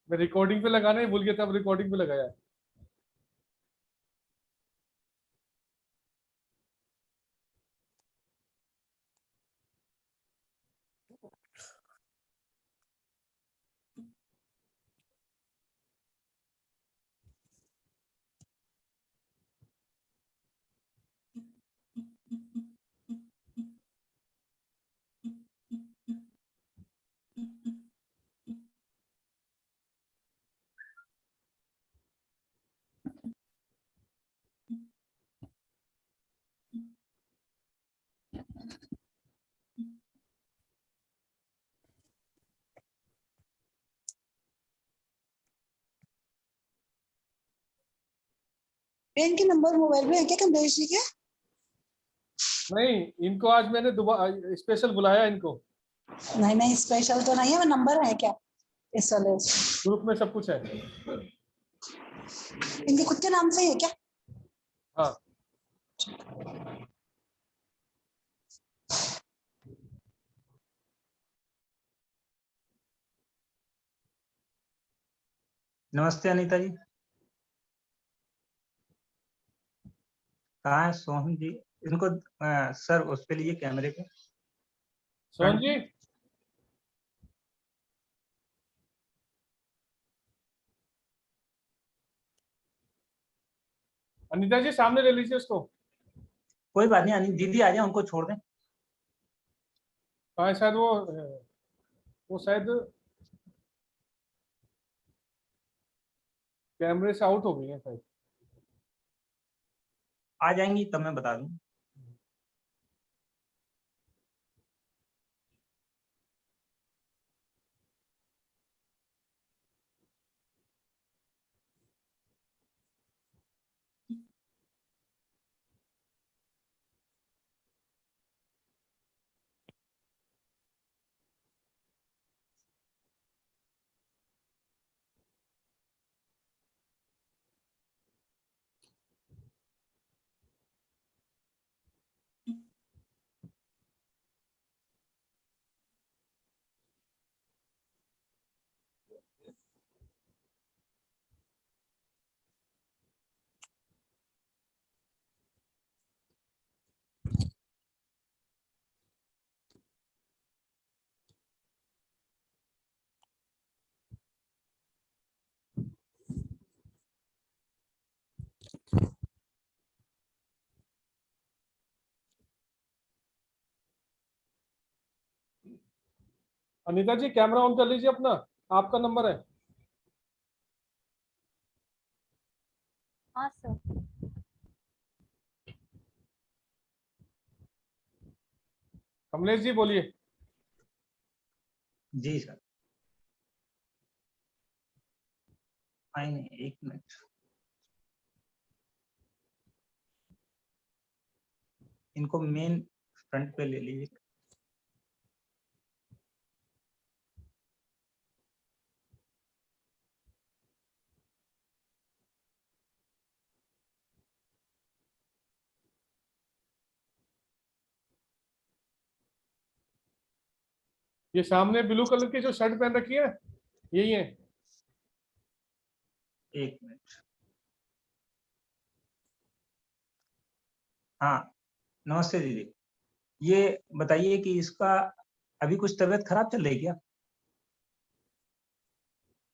मैं रिकॉर्डिंग पे लगाना ही भूल गया था, अब रिकॉर्डिंग पे लगाया। पेन के नंबर मोबाइल में है क्या कमलेश जी के? नहीं, इनको आज मैंने दोबारा स्पेशल बुलाया इनको। नहीं नहीं, स्पेशल तो नहीं है, वो नंबर है क्या इस वाले? ग्रुप में सब कुछ है। इनके खुद के नाम से ही है क्या? हाँ। नमस्ते अनीता जी। कहाँ है सोहन जी? इनको सर उस पे लीजिए कैमरे पे। सोहन जी, अनीता जी सामने ले लीजिए उसको। कोई बात नहीं, अनिता दीदी आ जाए, उनको छोड़ दें। हाँ, शायद वो शायद कैमरे से आउट हो गई है शायद। आ जाएंगी तब मैं बता दूं। अनीता जी कैमरा ऑन कर लीजिए अपना, आपका नंबर है। हाँ सर। कमलेश जी बोलिए। जी सर, आएंगे, एक मिनट। इनको मेन फ्रंट पे ले लीजिए। ये सामने ब्लू कलर की जो शर्ट पहन रखी है यही है। एक मिनट। हाँ, नमस्ते दीदी। ये बताइए कि इसका अभी कुछ तबीयत खराब चल रही है क्या?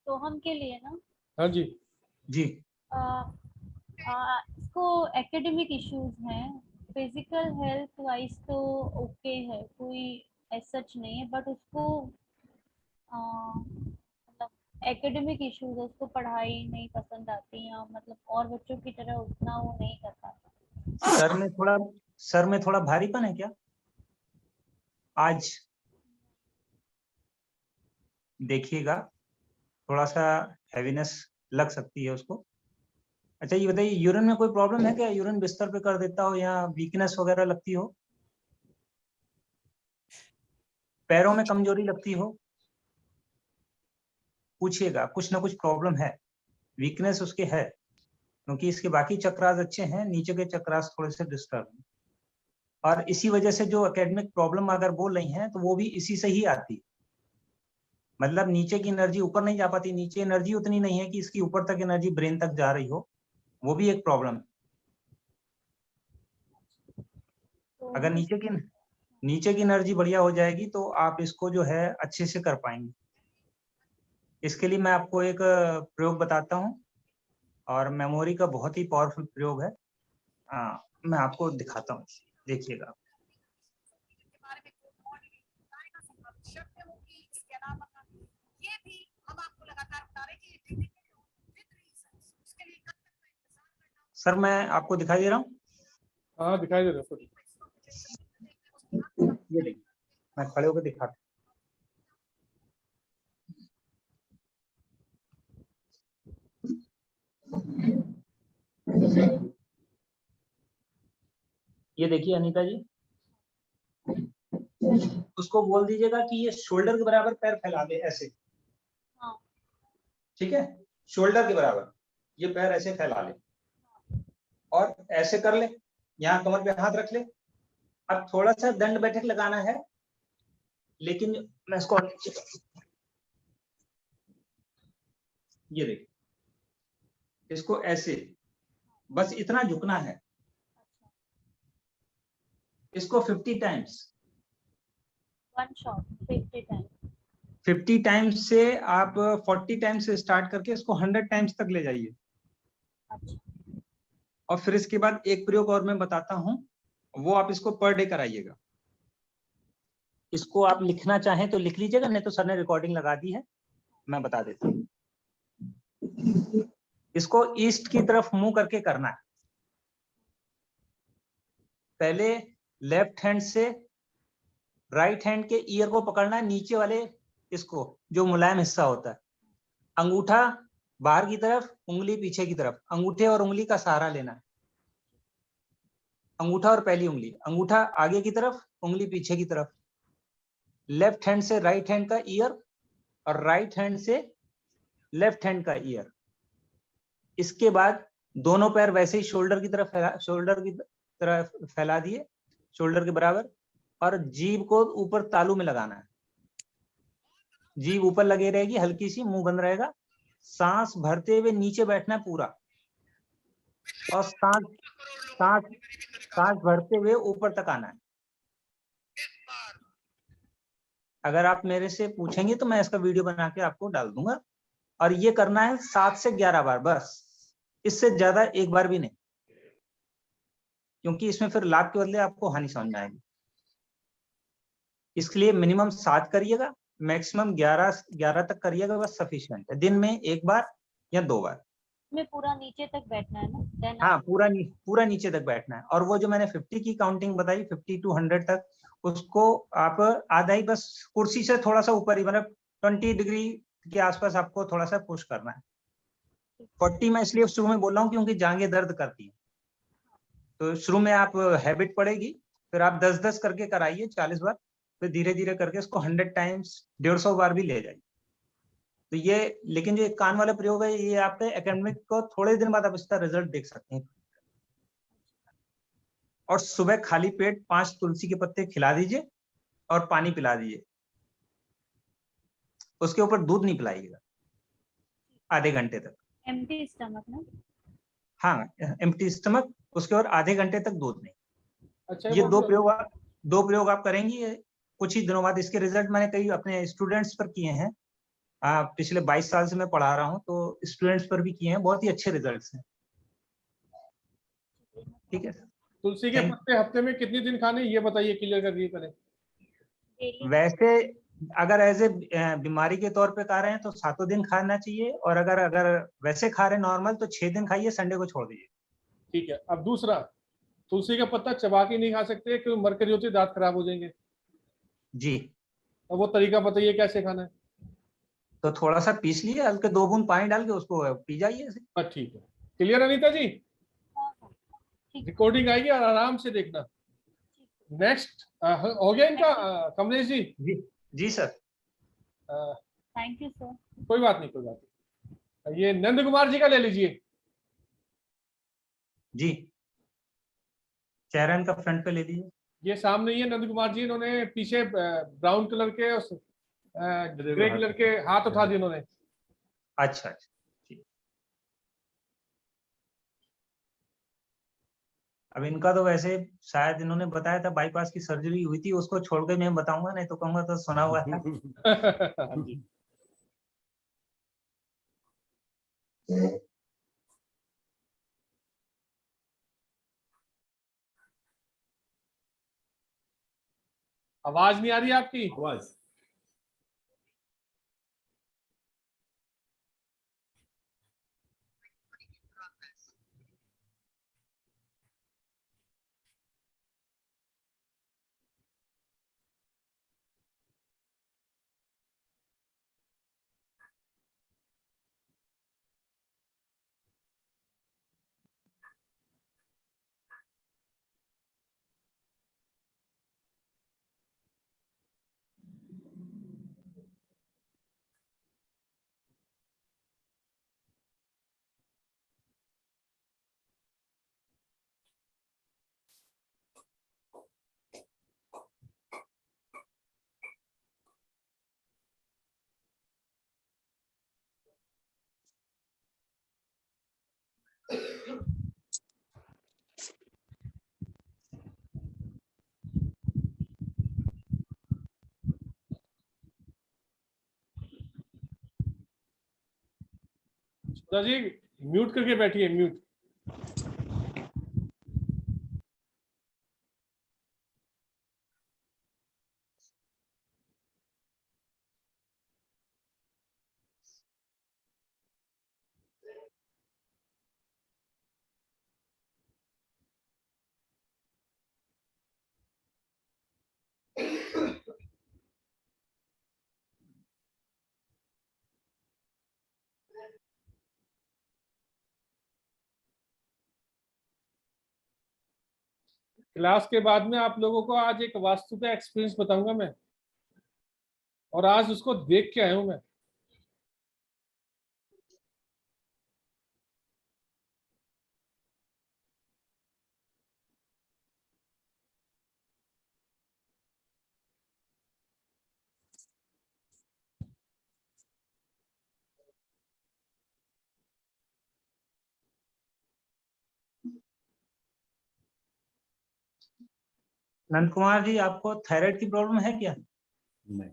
सोहम के लिए ना? हाँ जी। जी। इसको एकेडमिक इश्यूज हैं। फिजिकल हेल्थ वाइज तो ओके है, कोई ऐसा सच नहीं है, बट उसको मतलब एकेडमिक इश्यूज है, उसको पढ़ाई नहीं पसंद आती है, मतलब और बच्चों की तरह उतना वो नहीं कर पाता। सर में थोड़ा भारीपन है क्या आज? देखिएगा, थोड़ा सा हैवीनेस लग सकती है उसको। अच्छा ये बताइए, यूरिन में कोई प्रॉब्लम है क्या? यूरिन बिस्तर पे कर देता हो या वीकनेस वगैरह लगती हो? पैरों में कमजोरी लगती हो? पूछिएगा, कुछ ना कुछ प्रॉब्लम है, वीकनेस उसके है, क्योंकि इसके बाकी चक्रास अच्छे हैं, नीचे के चक्रास थोड़े से डिस्टर्ब हैं। और इसी वजह से जो एकेडमिक प्रॉब्लम अगर बोल रही हैं तो वो भी इसी से ही आती है। मतलब नीचे की एनर्जी ऊपर नहीं जा पाती, नीचे एनर्जी उतनी नहीं है कि इसकी ऊपर तक एनर्जी ब्रेन तक जा रही हो, वो भी एक प्रॉब्लम है। तो अगर नीचे की एनर्जी बढ़िया हो जाएगी तो आप इसको जो है अच्छे से कर पाएंगे। इसके लिए मैं आपको एक प्रयोग बताता हूँ, और मेमोरी का बहुत ही पावरफुल प्रयोग है। मैं आपको दिखाता हूँ, देखिएगा। सर मैं आपको दिखाई दे रहा हूँ? हाँ दिखाई दे रहा है। ये देखिए, मैं खड़े होकर दिखाता हूँ। ये देखिए अनीता जी, उसको बोल दीजिएगा कि ये शोल्डर के बराबर पैर फैला दे ऐसे। हाँ। ठीक है, शोल्डर के बराबर ये पैर ऐसे फैला ले और ऐसे कर ले, यहाँ कमर पे हाथ रख ले। अब थोड़ा सा दंड बैठक लगाना है, लेकिन मैं इसको ये देखिए, इसको ऐसे बस इतना झुकना है, इसको 50 times. One shot 50 times. 50 times से आप 40 टाइम्स से स्टार्ट करके इसको 100 टाइम्स तक ले जाइए। अच्छा। और फिर इसके बाद एक प्रयोग और मैं बताता हूँ, वो आप इसको पर डे कराइएगा। इसको आप लिखना चाहें तो लिख लीजिएगा, नहीं तो सर ने रिकॉर्डिंग लगा दी है, मैं बता देता हूँ। इसको ईस्ट की तरफ मुंह करके करना है। पहले लेफ्ट हैंड से राइट हैंड के ईयर को पकड़ना है, नीचे वाले इसको जो मुलायम हिस्सा होता है। अंगूठा बाहर की तरफ, उंगली पीछे की तरफ, अंगूठे और उंगली का सहारा लेना है। अंगूठा और पहली उंगली, अंगूठा आगे की तरफ, उंगली पीछे की तरफ। लेफ्ट हैंड से राइट हैंड का ईयर और राइट हैंड से लेफ्ट हैंड का ईयर। इसके बाद दोनों पैर वैसे ही शोल्डर की तरफ फैला दिए, शोल्डर के बराबर, और जीभ को ऊपर तालू में लगाना है। जीभ ऊपर लगे रहेगी, हल्की सी, मुंह बंद रहेगा। सांस भरते हुए नीचे बैठना है पूरा, और सांस भरते हुए ऊपर तक आना है। अगर आप मेरे से पूछेंगे तो मैं इसका वीडियो बना के आपको डाल दूंगा। और ये करना है 7 से 11 बार बस, इससे ज्यादा एक बार भी नहीं, क्योंकि इसमें फिर लाभ के बदले आपको हानि समझ में आएगी। इसके लिए मिनिमम 7 करिएगा, मैक्सिमम 11 तक करिएगा, बस सफिशिएंट है। दिन में एक बार या 2 बार। में पूरा नीचे तक बैठना है ना? Then हाँ, पूरा नीचे तक बैठना है। और वो जो मैंने 50 की काउंटिंग बताई, 50 to 100 तक, उसको आप आधा ही बस कुर्सी से थोड़ा सा ऊपर ही, मतलब 20 डिग्री के आसपास आपको थोड़ा सा पुश करना है। 40 मैं इसलिए शुरू में बोल रहा हूँ क्योंकि जांघें दर्द करती है, तो शुरू में आप हैबिट पड़ेगी, फिर आप 10-10 करके कराइए 40 बार, फिर धीरे धीरे करके इसको 100 टाइम्स 150 बार भी ले जाइए। तो ये, लेकिन जो एक कान वाला प्रयोग है, ये आपके एकेडमिक को थोड़े दिन बाद आप इसका रिजल्ट देख सकते हैं। और सुबह खाली पेट 5 तुलसी के पत्ते खिला दीजिए और पानी पिला दीजिए। उसके ऊपर दूध नहीं पिलाइएगा आधे घंटे तक। एम्प्टी स्टमक ना? हाँ, एम्प्टी स्टमक, उसके और आधे घंटे तक दूध नहीं। अच्छा ये दो प्रयोग आप करेंगी, कुछ ही दिनों बाद इसके रिजल्ट मैंने कई अपने स्टूडेंट्स पर किए हैं। पिछले 22 साल से मैं पढ़ा रहा हूँ, तो स्टूडेंट्स पर भी किए हैं, बहुत ही अच्छे रिजल्ट्स हैं। ठीक है सर। तुलसी के पत्ते हफ्ते में कितने दिन खाने, ये बताइए, क्लियर कर दिए पहले। वैसे अगर एज ए बीमारी के तौर पे खा रहे हैं तो 7 दिन खाना चाहिए, और अगर वैसे खा रहे हैं नॉर्मल तो 6 दिन खाइए, संडे को छोड़ दीजिए। ठीक है। अब दूसरा, तुलसी का पत्ता चबा के नहीं खा सकते क्योंकि मरकरी होती है, दांत खराब हो जाएंगे। जी। अब वो तरीका बताइए कैसे खाना है। तो थोड़ा सा पीस लिए, हल्के 2 बूंद पानी डाल के उसको पी जाइए ऐसे। हाँ ठीक है, क्लियर अनीता जी? ठीक। रिकॉर्डिंग आएगी और आराम से देखना। नेक्स्ट हो गया इनका कमलेश जी? जी सर। Thank you sir. कोई बात नहीं, कोई बात नहीं। ये नंद कुमार जी का ले लीजिए। जी, चेहरा इनका फ्रंट पे ले लीजिए। ये सामने ही है नंद कुमार जी, इन्होंने पीछे ब्राउन कलर के ग्रे कलर के हाथ उठा दिए उन्होंने। अच्छा अच्छा ठीक। अब इनका तो वैसे शायद इन्होंने बताया था बाईपास की सर्जरी हुई थी, उसको छोड़ के मैं बताऊंगा, नहीं तो कहूंगा तो सुना हुआ था। हाँ जी। आवाज नहीं आ रही आपकी? आवाज सुधा जी म्यूट करके बैठिए, म्यूट। क्लास के बाद में आप लोगों को आज एक वास्तु का एक्सपीरियंस बताऊंगा मैं, और आज उसको देख के आया हूं मैं। नंद कुमार जी, आपको थायराइड की प्रॉब्लम है क्या? नहीं।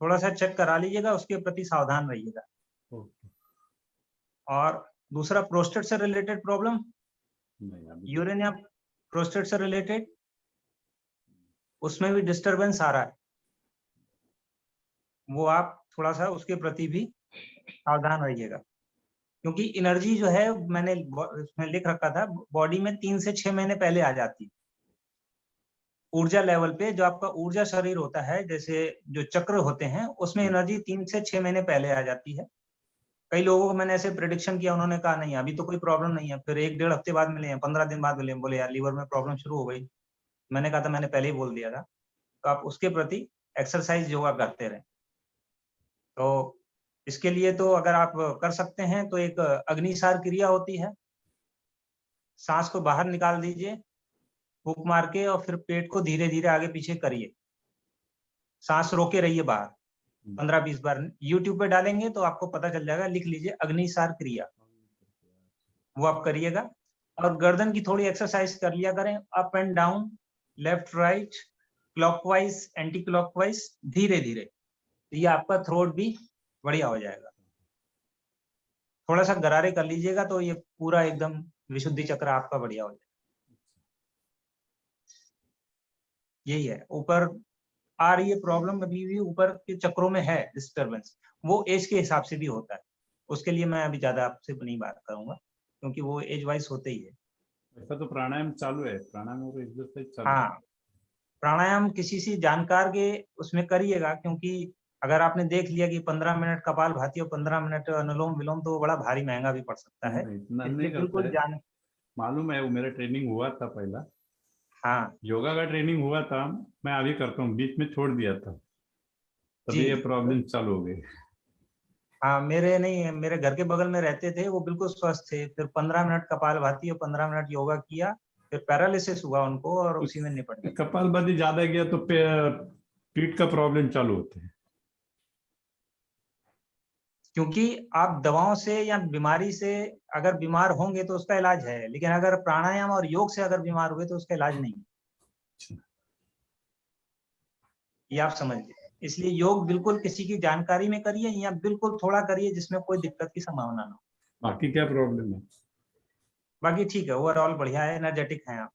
थोड़ा सा चेक करा लीजिएगा, उसके प्रति सावधान रहिएगा। ओके। और दूसरा, प्रोस्टेट से रिलेटेड प्रॉब्लम, नहीं अभी यूरिन या प्रोस्टेट से रिलेटेड, उसमें भी डिस्टरबेंस आ रहा है, वो आप थोड़ा सा उसके प्रति भी सावधान रहिएगा। क्योंकि एनर्जी जो है, मैंने उसमें लिख रखा था, बॉडी में 3 से 6 महीने पहले आ जाती है। ऊर्जा लेवल पे जो आपका ऊर्जा शरीर होता है, जैसे जो चक्र होते हैं, उसमें एनर्जी 3 से 6 महीने पहले आ जाती है। कई लोगों को मैंने ऐसे प्रेडिक्शन किया, उन्होंने कहा नहीं अभी तो कोई प्रॉब्लम नहीं है, फिर 1-1.5 हफ्ते बाद मिले हैं, 15 दिन बाद मिले हैं, बोले यार लीवर में प्रॉब्लम शुरू हो गई। मैंने कहा था मैंने पहले ही बोल दिया था। तो आप उसके प्रति एक्सरसाइज योगा करते रहें। तो इसके लिए तो अगर आप कर सकते हैं तो एक अग्निसार क्रिया होती है, सांस को बाहर निकाल दीजिए फूंक मार के, और फिर पेट को धीरे धीरे आगे पीछे करिए, सांस रोके रहिए बाहर 15-20 बार। यूट्यूब पे डालेंगे तो आपको पता चल जाएगा, लिख लीजिए अग्निसार क्रिया, वो आप करिएगा। और गर्दन की थोड़ी एक्सरसाइज कर लिया करें, up and down, left right, clockwise, anti clockwise, धीरे धीरे। ये आपका थ्रोट भी बढ़िया हो जाएगा। थोड़ा सा गरारे कर लीजिएगा तो ये पूरा एकदम विशुद्धि चक्र आपका बढ़िया हो जाएगा। यही है, ऊपर आ रही है प्रॉब्लम, अभी भी ऊपर के चक्रों में है डिस्टरबेंस, वो एज के हिसाब से भी होता है। उसके लिए मैं अभी ज्यादा आपसे नहीं बात करूंगा, क्योंकि वो एज वाइज होते ही है। ऐसा तो प्राणायाम चालू है, प्राणायाम और एक्सरसाइज चालू है। हाँ, प्राणायाम किसी से जानकार के उसमें करिएगा, क्योंकि अगर आपने देख लिया कि 15 मिनट कपालभाति और 15 मिनट अनुलोम विलोम, तो वो बड़ा भारी महंगा भी पड़ सकता है। नहीं, इतना नहीं इसलिए करता बिल्कुल है, जान। मालूम है, वो मेरा ट्रेनिंग हुआ था पहला, हाँ योगा का ट्रेनिंग हुआ था, मैं अभी करता हूँ, बीच में छोड़ दिया था, तभी जी। ये प्रॉब्लम चालू हो गई। हाँ, मेरे नहीं, मेरे घर के बगल में रहते थे, वो बिल्कुल स्वस्थ थे, फिर 15 मिनट कपालभाति और 15 मिनट योगा किया, फिर पैरालिसिस हुआ उनको, और उसी में निपट गए। कपालभाति ज्यादा गया तो पीठ का प्रॉब्लम चालू होते हैं। क्योंकि आप दवाओं से या बीमारी से अगर बीमार होंगे तो उसका इलाज है, लेकिन अगर प्राणायाम और योग से अगर बीमार हुए तो उसका इलाज नहीं है। ये आप समझिए। इसलिए योग बिल्कुल किसी की जानकारी में करिए या बिल्कुल थोड़ा करिए जिसमें कोई दिक्कत की संभावना ना हो। बाकी क्या प्रॉब्लम है? बाकी ठीक है, ओवरऑल बढ़िया है, एनर्जेटिक हैं आप।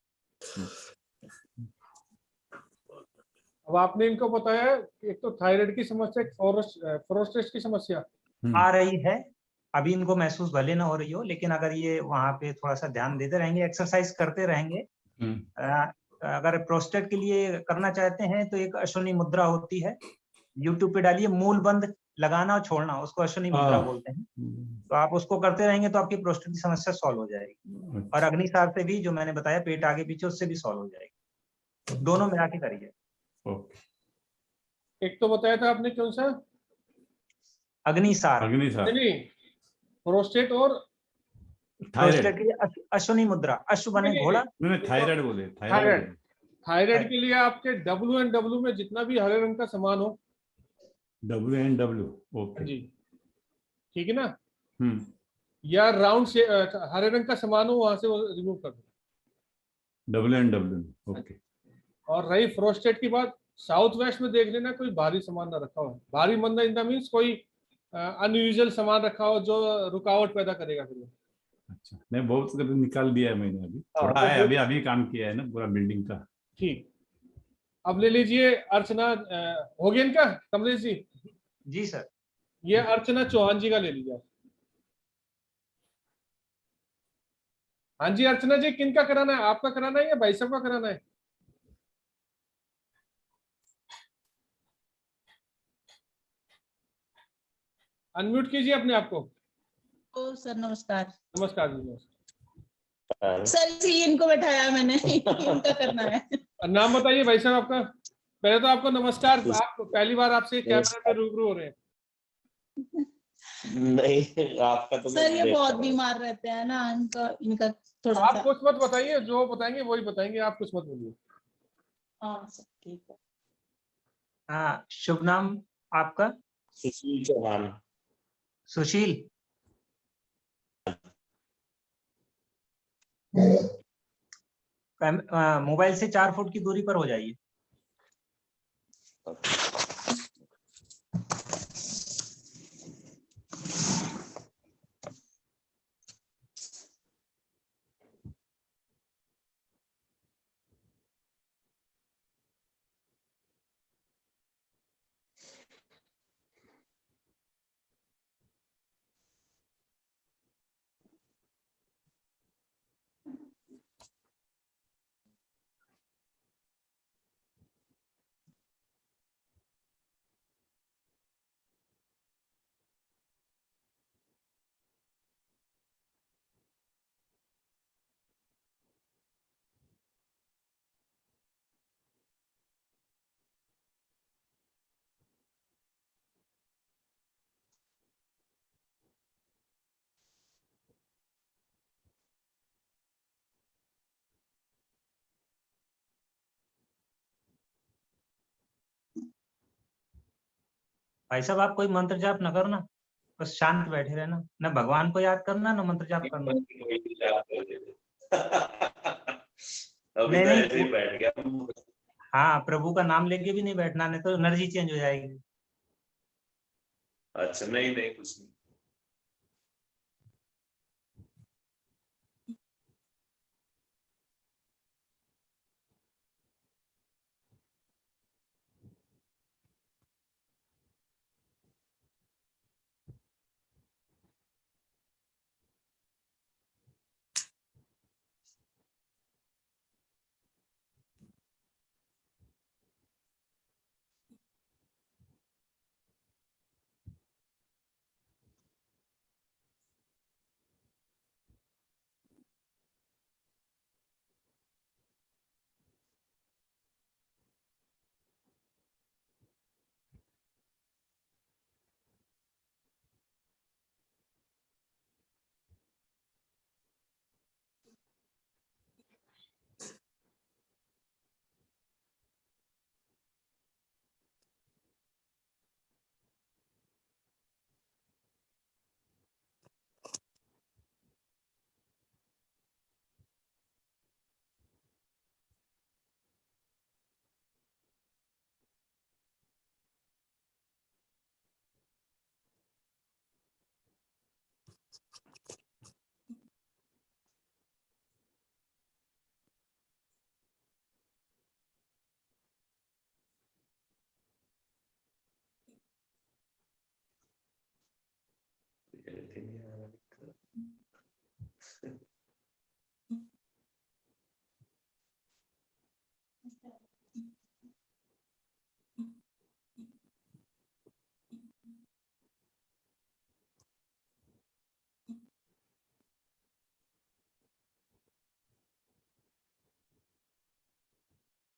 अब आपने इनको बताया कि एक तो थायराइड की समस्या, एक प्रोस्टेट की समस्या। आ रही है, अभी इनको महसूस भले ना हो रही हो, लेकिन अगर ये वहां पे थोड़ा सा ध्यान देते रहेंगे, एक्सरसाइज करते रहेंगे। अगर प्रोस्टेट के लिए करना चाहते हैं तो एक अश्विनी मुद्रा होती है, यूट्यूब पे डालिए, मूल बंद लगाना और छोड़ना, उसको अश्विनी मुद्रा बोलते हैं। तो आप उसको करते रहेंगे तो आपकी प्रोस्टेट की समस्या सॉल्व हो जाएगी। और अग्निसार से भी, जो मैंने बताया, पेट आगे पीछे, उससे भी सॉल्व हो जाएगी। दोनों मिला के करिए। एक तो बताया था आपने कौन सा? अग्निसार। नहीं, प्रोस्टेट और प्रोस्टेट के लिए अश्विनी मुद्रा, अश्व बने घोड़ा। थायराइड बोले, थायराइड। थायराइड के लिए आपके WNW में जितना भी हरे रंग का सामान हो, WNW, ओके जी, ठीक है ना, या राउंड से हरे रंग का सामान हो, वहां से वो रिमूव कर दो। WNW, okay. और रही प्रोस्टेट की बात, साउथ वेस्ट में देख लेना कोई भारी सामान ना रखा हो। भारी मंदा इन द मीन्स कोई अनयूजुअल सामान रखा हो जो रुकावट पैदा करेगा फिर। अच्छा, नहीं बहुत निकाल दिया है मैंने, अभी हाँ, थोड़ा तो है, अभी अभी काम किया है ना पूरा बिल्डिंग का। ठीक। अब ले लीजिए अर्चना, हो गया इनका कमलेश जी? जी सर। ये अर्चना चौहान जी का ले लीजिए। हाँ जी, अर्चना जी, किनका कराना है? आपका कराना है या भाई साहब का कराना है? अनम्यूट कीजिए अपने आप को। ओ सर नमस्कार। नमस्कार जी, नमस्कार। सर इसीलिए इनको बैठाया मैंने। इनका करना है। नाम बताइए भाई साहब आपका। पहले तो आपको नमस्कार, आप पहली बार आपसे कैमरा पे रूबरू हो रहे हैं। नहीं, आपका तो सर ये बहुत बीमार रहते हैं ना, इनका थोड़ा आप सा। कुछ मत बताइए, जो बताएंगे वही बताएंगे, आप कुछ मत बोलिए। हाँ सर ठीक है। हाँ, शुभ नाम आपका? सुशील चौहान। सुशील। मोबाइल से 4 फुट की दूरी पर हो जाइए। भाई साहब, आप कोई मंत्र जाप न करना, बस शांत बैठे रहना, न भगवान को याद करना न मंत्र जाप करना। अभी नहीं तो नहीं, ऐसे ही बैठ गया। हाँ, प्रभु का नाम लेके भी नहीं बैठना, नहीं तो एनर्जी चेंज हो जाएगी। अच्छा, नहीं नहीं, कुछ नहीं।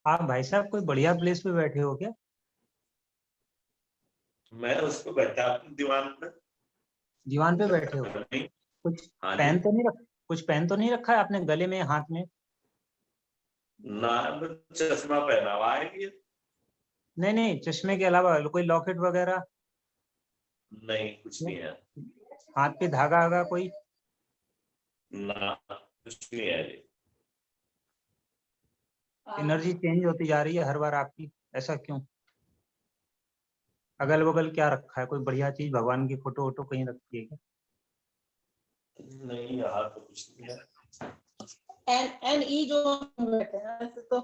आप भाई साहब कोई बढ़िया प्लेस पे बैठे हो क्या? मैं उस पर बैठा हूँ दीवान पर। दीवान पे बैठे हो? नहीं, कुछ हाँ पहन जी। तो नहीं रखा, कुछ पहन तो नहीं रखा है आपने गले में, हाथ में? ना, चश्मा पहना हुआ है ये। नहीं नहीं, चश्मे के अलावा कोई लॉकेट वगैरह? नहीं, कुछ नहीं है। हाथ पे धागा वागा कोई? ना, कुछ नहीं है ये। एनर्जी चेंज होती जा रही है हर बार आपकी, ऐसा क्यों? अगल बगल क्या रखा है? कोई बढ़िया चीज, भगवान की फोटो वोटो कहीं रखी है क्या? नहीं, यहाँ तो कुछ नहीं है। एन ई जो हम बैठे हैं ऐसे तो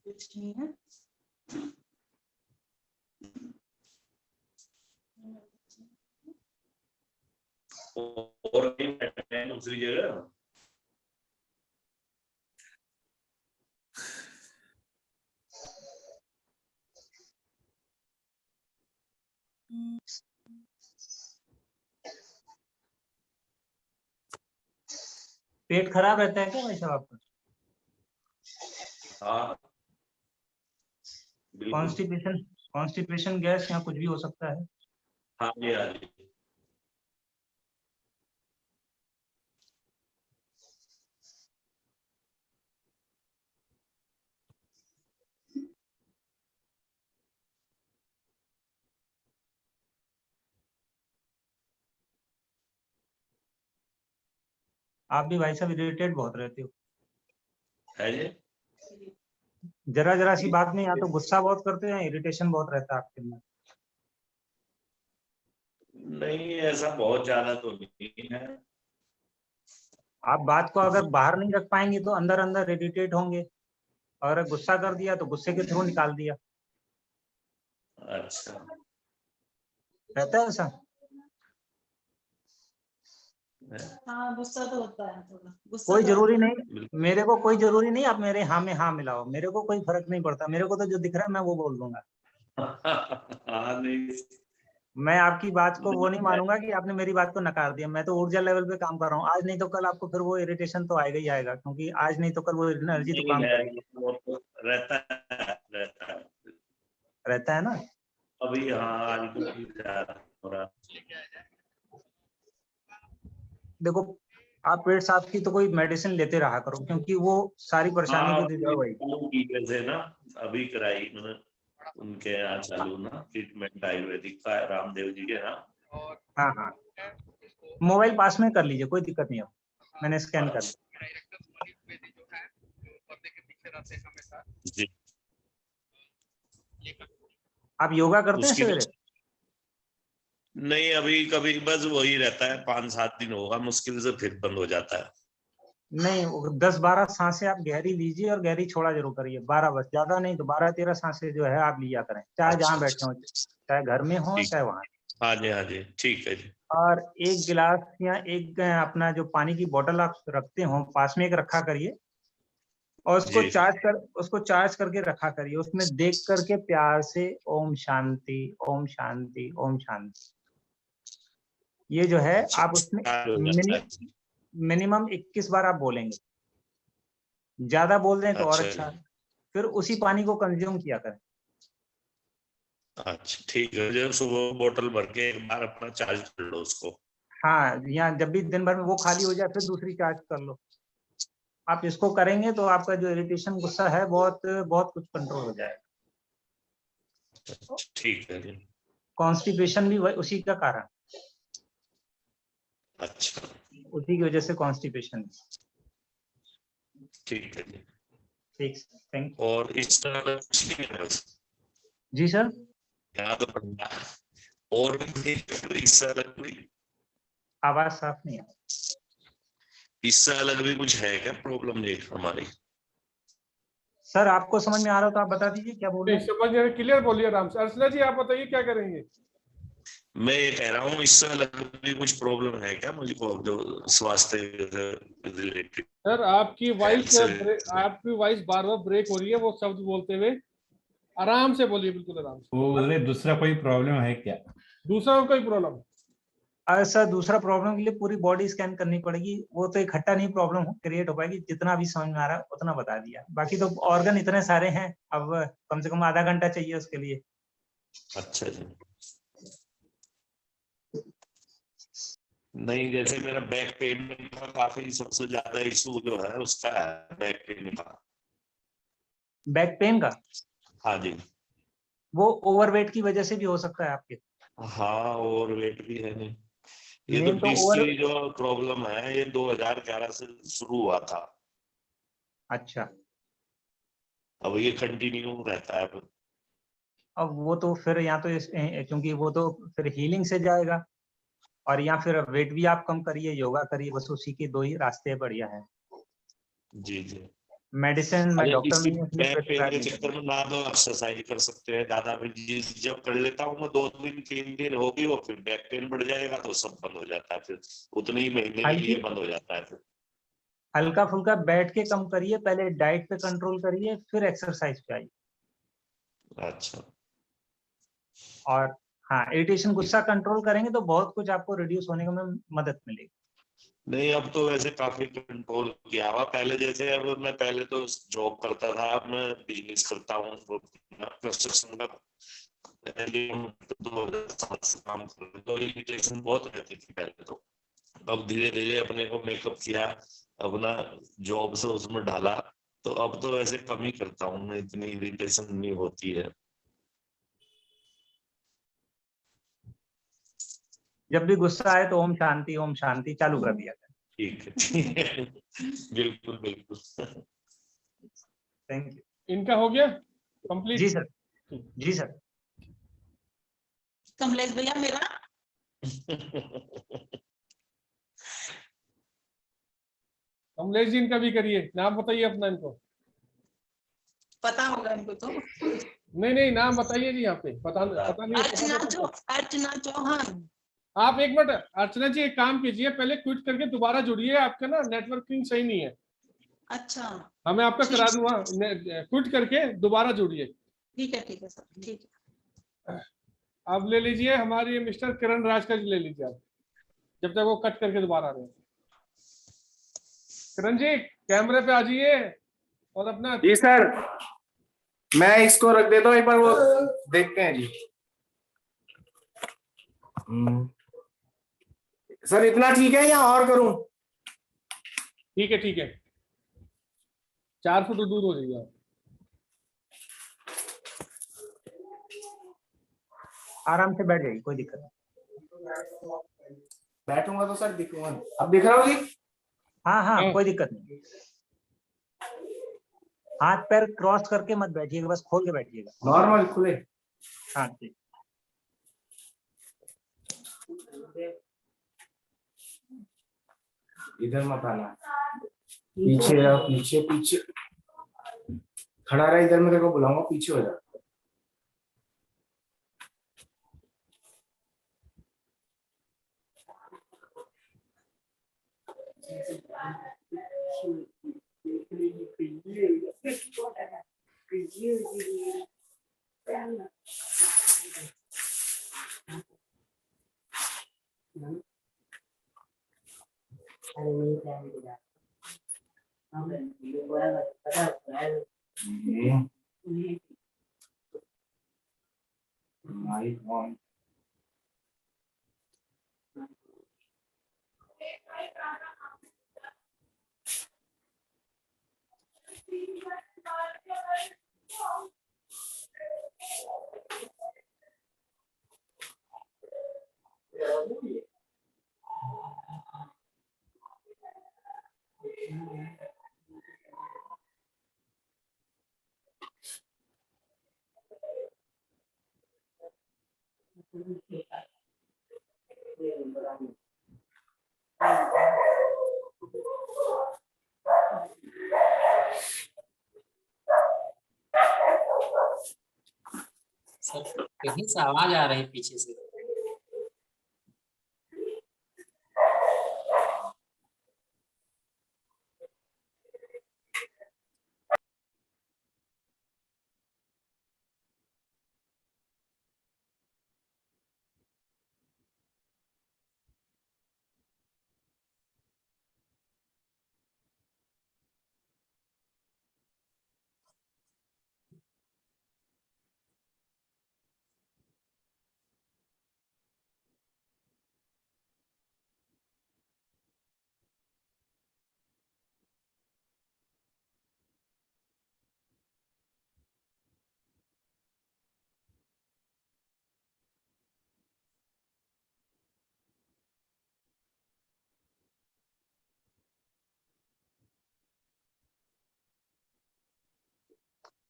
कुछ नहीं है। और कहीं बैठे हैं दूसरी जगह। पेट खराब रहता है क्या भाई साहब आपका? हाँ, बिल्कुल। कॉन्स्टिपेशन, कॉन्स्टिपेशन, गैस, यहाँ कुछ भी हो सकता है। हाँ जी, हाँ जी। आप भी भाई साहब इरिटेट बहुत रहते हो, है जी। जरा जरा सी बात में या तो गुस्सा बहुत करते हो या इरिटेशन बहुत रहता है आपके अंदर। नहीं, ऐसा बहुत ज्यादा तो नहीं है। आप बात को अगर बाहर नहीं रख पाएंगे तो अंदर अंदर इरिटेट होंगे, और अगर गुस्सा कर दिया तो गुस्से के थ्रू निकाल दिया, अच्छा। रहता है ऐसा? हाँ, गुस्सा तो होता है थोड़ा, गुस्सा कोई तो जरूरी आता है। नहीं, मेरे को कोई जरूरी नहीं आप मेरे हाँ में हाँ मिलाओ, मेरे को कोई फर्क नहीं पड़ता, मेरे को तो जो दिख रहा है मैं वो बोल दूंगा। हाँ, नहीं। मैं आपकी बात को वो नहीं मानूंगा कि आपने मेरी बात को नकार दिया। मैं तो ऊर्जा लेवल पे काम कर रहा हूँ, आज नहीं तो कल आपको फिर वो इरिटेशन तो आएगा ही आएगा, क्योंकि आज नहीं तो कल वो एनर्जी तो नहीं काम है, करेगी। वो तो रहता है। रहता है ना? अभी हाँ, आजकल ज्यादा हो रहा। देखो, आप पेट साफ की तो कोई मेडिसिन लेते रहा करो, क्योंकि वो सारी परेशानी हाँ, को दे वही। की वजह से ना अभी कराई मैंने उनके यहाँ चालू ना ट्रीटमेंट आयुर्वेदिक का, रामदेव जी के यहाँ। हाँ हाँ, मोबाइल पास में कर लीजिए, कोई दिक्कत नहीं हो, मैंने स्कैन कर जी। आप योगा करते हैं उसकी सवेरे? नहीं, अभी कभी बस वही रहता है, 5-7 दिन होगा, मुश्किल से फिर बंद हो जाता है। नहीं, 10-12 सांसें आप गहरी लीजिए और गहरी छोड़ा जरूर करिए, 12 बस, ज्यादा नहीं तो 12-13 सांसें जो है आप लिया करें, चाहे जहाँ बैठे हो, चाहे घर में हो ठीक। चाहे वहां। हाँ जी, हाँ जी, ठीक है जी। और एक गिलास या एक अपना जो पानी की बोतल आप रखते हो पास में एक रखा करिए, और उसको चार्ज करके रखा करिए, उसमें देख करके प्यार से ओम शांति, ओम शांति, ओम शांति, ये जो है आप उसमें मिनिमम 21 बार आप बोलेंगे, ज्यादा बोल दें तो और अच्छा अच्छा। फिर उसी पानी को कंज्यूम किया करें। अच्छा, ठीक है। जब सुबह बोतल भर के एक बार अपना चार्ज कर लो उसको। हाँ, या जब भी दिन भर में वो खाली हो जाए फिर दूसरी चार्ज कर लो। आप इसको करेंगे तो आपका जो इरिटेशन, गुस्सा है, बहुत बहुत कुछ कंट्रोल हो जाएगा। ठीक है जी। कॉन्स्टिपेशन भी उसी का कारण, अच्छा, उसी की वजह से कॉन्स्टिपेशन। ठीक है जी। ठीक, थैंक यू। और इस तरह जी सर, याद रखना और भी इससे अलग कोई, आवाज साफ नहीं है। इससे अलग भी कुछ है क्या प्रॉब्लम जी हमारी? सर आपको समझ में आ रहा हो तो आप बता दीजिए क्या बोल रहे नहीं हैं। समझ रहे, क्लियर बोलिए आराम से। अर्चना जी आप बताइए क्या करेंगे? मैं ये कह रहा हूँ इससे अलग भी कुछ प्रॉब्लम है क्या मुझको, जो स्वास्थ्य रिलेटेड? सर आपकी वॉइस Health से- आपकी वॉइस बार बार ब्रेक हो रही है, वो शब्द बोलते हुए आराम से बोलिए, बिल्कुल आराम से। वो बोल रहे दूसरा कोई प्रॉब्लम है क्या? दूसरा कोई प्रॉब्लम? अरे सर दूसरा प्रॉब्लम के लिए पूरी बॉडी स्कैन करनी पड़ेगी, वो तो इकट्ठा नहीं प्रॉब्लम क्रिएट हो पाएगी। जितना अभी समझ में आ रहा है उतना बता दिया, बाकी तो ऑर्गन इतने सारे हैं, अब कम से कम आधा घंटा चाहिए उसके लिए। अच्छा जी। नहीं, जैसे मेरा बैक पेन का काफी सबसे ज्यादा इशू जो है उसका है, बैक पेन का। बैक पेन का? हाँ जी। वो ओवरवेट की वजह से भी हो सकता है आपके। हाँ, और वेट भी है नहीं। ये तो मेन तो डिस्क ओवर। की जो प्रॉब्लम है ये 2011 से शुरू हुआ था। अच्छा, अब ये कंटिन्यू रहता है। अब वो तो फिर या तो क्योंकि वो तो फिर हीलिंग से जाएगा, और या फिर वेट भी आप कम करिए, योगा करिए, बस उसी के दो ही रास्ते बढ़िया है। जी जी। मेडिसिन मैं अरे डॉक्टर इसी नहीं हूँ इसलिए बैक पेन प्रेस्क्राइब के नहीं चक्कर करूँगा। में ना तो एक्सरसाइज कर सकते हैं ज्यादा, फिर जब कर लेता हूँ मैं 2 दिन 3 दिन होगी वो, फिर बैक पेन बढ़ जाएगा तो सब बंद हो जाता है, फिर उतने ही महीने के हल्की लिए बंद हो जाता है फिर। हल्का फुल्का बैठ के कम करिए, पहले डाइट पे कंट्रोल करिए, फिर एक्सरसाइज पे आइए। अच्छा। और हाँ, इरिटेशन गुस्सा कंट्रोल करेंगे तो बहुत कुछ आपको रिड्यूस होने में मदद मिलेगी। नहीं, अब तो वैसे काफी कंट्रोल किया हुआ पहले जैसे। अब मैं पहले तो जॉब करता था, अब मैं बिजनेस करता हूँ कंस्ट्रक्शन का। 2007 से काम कर रहा हूं, तो इरिटेशन बहुत रहती थी पहले तो। अब धीरे धीरे अपने को मेकअप किया, अपना जॉब से उसमें ढाला, तो अब तो वैसे कम ही करता हूँ मैं, इतनी इरिटेशन नहीं होती है। जब भी गुस्सा आए तो ओम शांति चालू कर दिया जाए। ठीक है बिल्कुल बिल्कुल। Thank you. इनका हो गया जी कंप्लीट? सर। जी सर। कमलेश भैया मेरा कमलेश जी इनका भी करिए, नाम बताइए अपना इनको। पता होगा इनको तो। नहीं नहीं, नाम बताइए जी, यहाँ पे पता नहीं है, अर्चना चौहान। आप एक मिनट अर्चना जी एक काम कीजिए, पहले क्विट करके दोबारा जुड़िए, आपका ना नेटवर्किंग सही नहीं है। अच्छा हमें आपका ठीक। करा दूंगा, क्विट करके दोबारा जुड़िए। ठीक है सर, ठीक है। अब ले लीजिए हमारे मिस्टर किरण राज का ले लीजिए आप, जब तक वो कट करके दोबारा आ रहे हैं। किरण जी कैमरे पे आ जाइए और अपना। जी सर, मैं इसको रख देता हूँ एक बार, वो देखते हैं जी। सर इतना ठीक है या और करूं? ठीक है 4 फुट दूर हो जाइए आप। आराम से बैठ जाइए, कोई दिक्कत नहीं। बैठूंगा तो सर दिखूंगा। अब दिख रहा हूँ जी? हाँ कोई दिक्कत नहीं। हाथ पैर क्रॉस करके मत बैठिएगा, बस खोल के बैठिएगा। नॉर्मल खुले। हाँ ठीक। इधर मत आना, पीछे रहो, पीछे पीछे खड़ा रहा, इधर मैं तेरे को बुलाऊंगा, पीछे हो जा। सर कहीं से आवाज आ रही है पीछे से।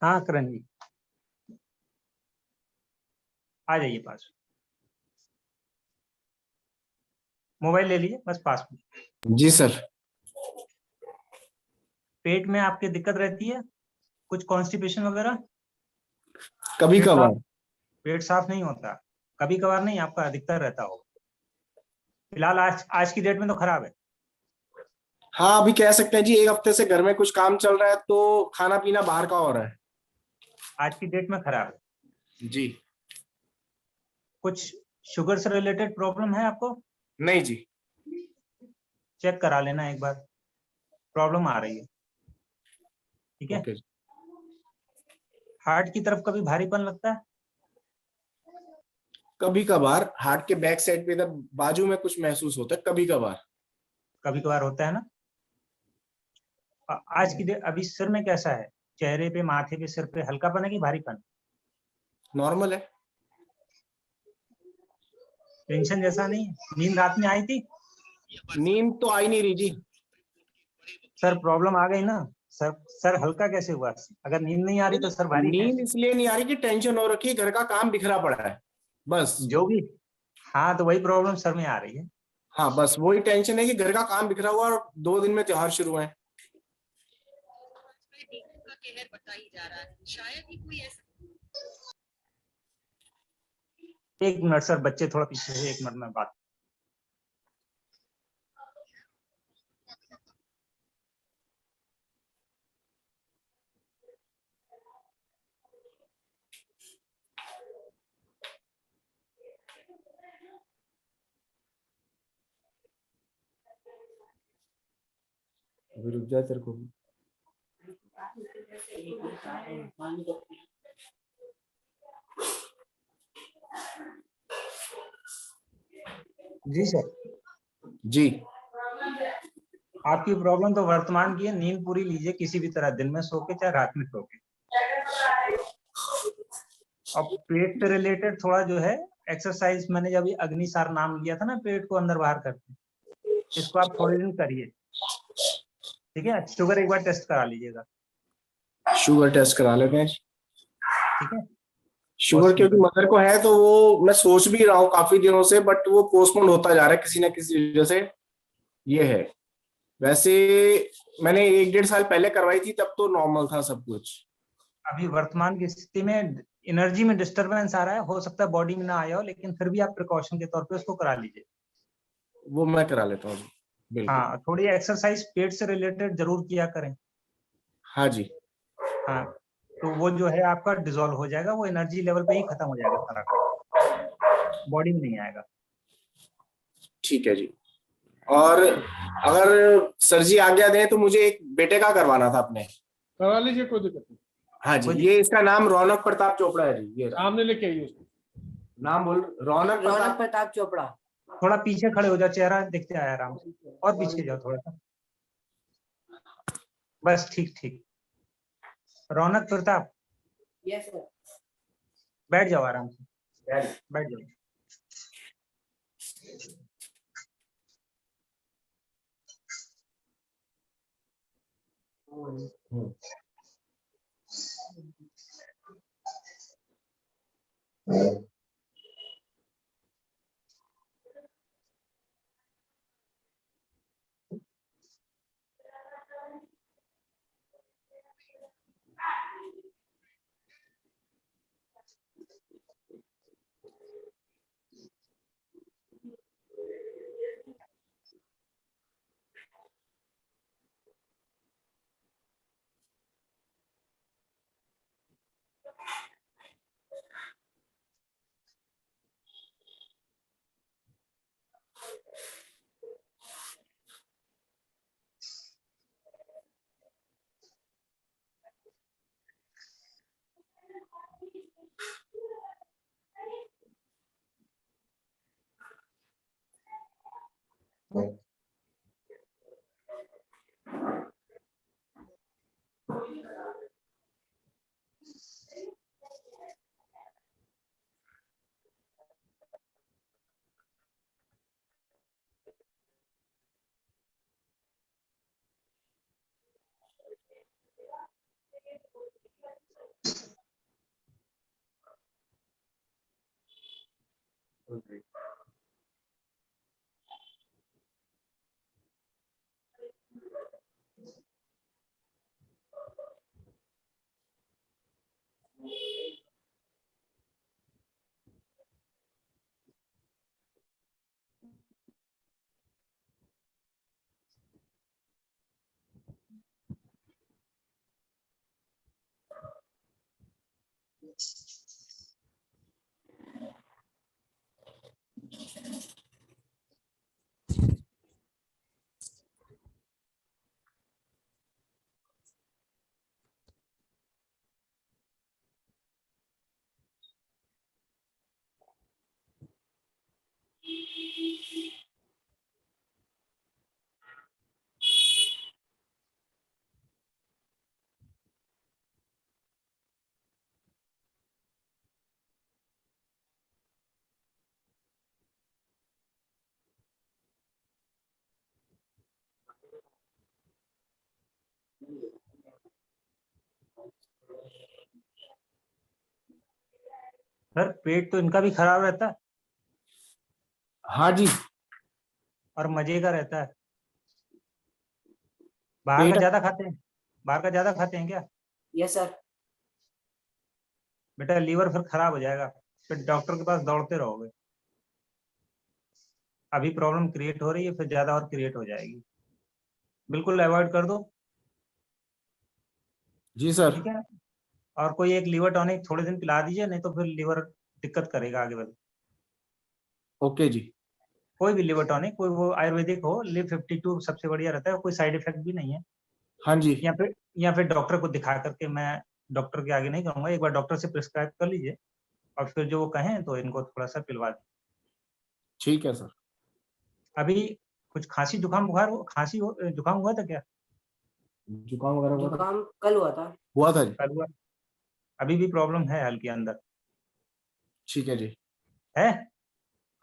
हाँ करण जी, आ जाइए पास। मोबाइल ले लीजिए बस पास में। जी सर। पेट में आपके दिक्कत रहती है, कुछ कॉन्स्टिपेशन वगैरह? कभी पेट कभार। साफ पेट साफ नहीं होता? कभी कभार नहीं, आपका अधिकतर रहता हो? फिलहाल आज आज की डेट में तो खराब है। हाँ अभी कह सकते हैं जी, एक हफ्ते से घर में कुछ काम चल रहा है तो खाना पीना बाहर का हो रहा है। आज की डेट में खराब है। जी। कुछ शुगर से रिलेटेड प्रॉब्लम है आपको? नहीं जी। चेक करा लेना एक बार, प्रॉब्लम आ रही है। ठीक है। ओके। हार्ट की तरफ कभी भारीपन लगता है? कभी कभार हार्ट के बैक साइड पे इधर बाजू में कुछ महसूस होता है कभी कभार। कभी कभार होता है ना। आज की डेट अभी सिर में कैसा है? चेहरे पे, माथे पे, सिर पे हल्कापन है कि भारीपन? नॉर्मल है। टेंशन जैसा नहीं है? नींद रात में आई थी? नींद तो आई नहीं रही जी। सर प्रॉब्लम आ गई ना। सर हल्का कैसे हुआ? अगर नींद नहीं आ रही तो सर भारी नींद कैसे? इसलिए नहीं आ रही कि टेंशन हो रखी है, घर का काम बिखरा पड़ा है बस। जो भी। हाँ तो वही प्रॉब्लम सर में आ रही है। हाँ बस वही टेंशन है कि घर का काम बिखरा हुआ और 2 दिन में त्योहार शुरू है। एक मिनट सर, बच्चे थोड़ा पीछे से, एक मिनट में बात। अभी रुक जा तेरे को। जी सर। जी। आपकी प्रॉब्लम तो वर्तमान की है। नींद पूरी लीजिए किसी भी तरह, दिन में सो के चाहे रात में सो के। अब पेट से रिलेटेड थोड़ा जो है एक्सरसाइज, मैंने जब अग्निसार नाम लिया था ना, पेट को अंदर बाहर करके, इसको आप थोड़े दिन करिए। ठीक है। शुगर एक बार टेस्ट करा लीजिएगा। शुगर टेस्ट करा लेते हैं। ठीक है। शुगर क्योंकि मदर को है तो वो मैं सोच भी रहा हूँ काफी दिनों से, बट वो पोस्टपोन होता जा रहा है किसी ना किसी वजह से। ये है। वैसे मैंने 1-1.5 साल पहले करवाई थी, तब तो नॉर्मल था सब कुछ। अभी वर्तमान की स्थिति में एनर्जी में डिस्टरबेंस आ रहा है, हो सकता है बॉडी में ना आया हो, लेकिन फिर भी आप प्रिकॉशन के तौर पे उसको करा लीजिए। वो मैं करा लेता हूँ जी। बिल्कुल। हाँ थोड़ी एक्सरसाइज पेट से रिलेटेड जरूर किया करें। हाँ जी। हाँ तो वो जो है आपका डिसॉल्व हो जाएगा, वो एनर्जी लेवल पे ही खत्म हो जाएगा सारा, बॉडी में नहीं आएगा। ठीक है जी। और अगर सर जी आज्ञा दें तो मुझे एक बेटे का करवाना था अपने। करवा लीजिए, कोई दिक्कत नहीं। हाँ जी, ये इसका नाम रौनक प्रताप चोपड़ा है जी। ये सामने लेके आइए उसको। नाम बोल। रौनक प्रताप चोपड़ा। थोड़ा पीछे खड़े हो जाओ, चेहरा दिखते आया आराम से, और पीछे जाओ थोड़ा सा, बस ठीक ठीक। रौनक प्रताप, यस सर। बैठ जाओ आराम से, बैठ जाओ। सर पेट तो इनका भी खराब रहता है हाँ जी, और मजे का रहता है। बाहर का पेट ज्यादा खाते हैं, बाहर का ज्यादा खाते हैं क्या? Yes sir. बेटा लीवर फिर खराब हो जाएगा, फिर डॉक्टर के पास दौड़ते रहोगे। अभी प्रॉब्लम क्रिएट हो रही है, फिर ज्यादा और क्रिएट हो जाएगी। बिल्कुल अवॉइड कर दो, जी सर। ठीक है। और कोई एक लीवर टॉनिक थोड़े दिन पिला दीजिए, नहीं तो फिर लीवर दिक्कत करेगा आगे बढ़। ओके जी। कोई भी लीवर टॉनिक, कोई वो आयुर्वेदिक हो, लिव 52 सबसे बढ़िया रहता है, कोई साइड इफेक्ट भी नहीं है। हाँ जी, या फिर डॉक्टर को दिखा करके, मैं डॉक्टर के आगे नहीं कहूंगा, एक बार डॉक्टर से प्रिस्क्राइब कर लीजिए और फिर जो वो कहें तो इनको थोड़ा सा पिलवा दें। ठीक है सर। अभी कुछ खांसी जुकाम बुखार जुकाम हुआ था क्या? जुकाम वगैरह हुआ था? जुकाम कल हुआ था। हुआ था जी। कल हुआ? अभी भी प्रॉब्लम है हल्की अंदर? ठीक है जी। है?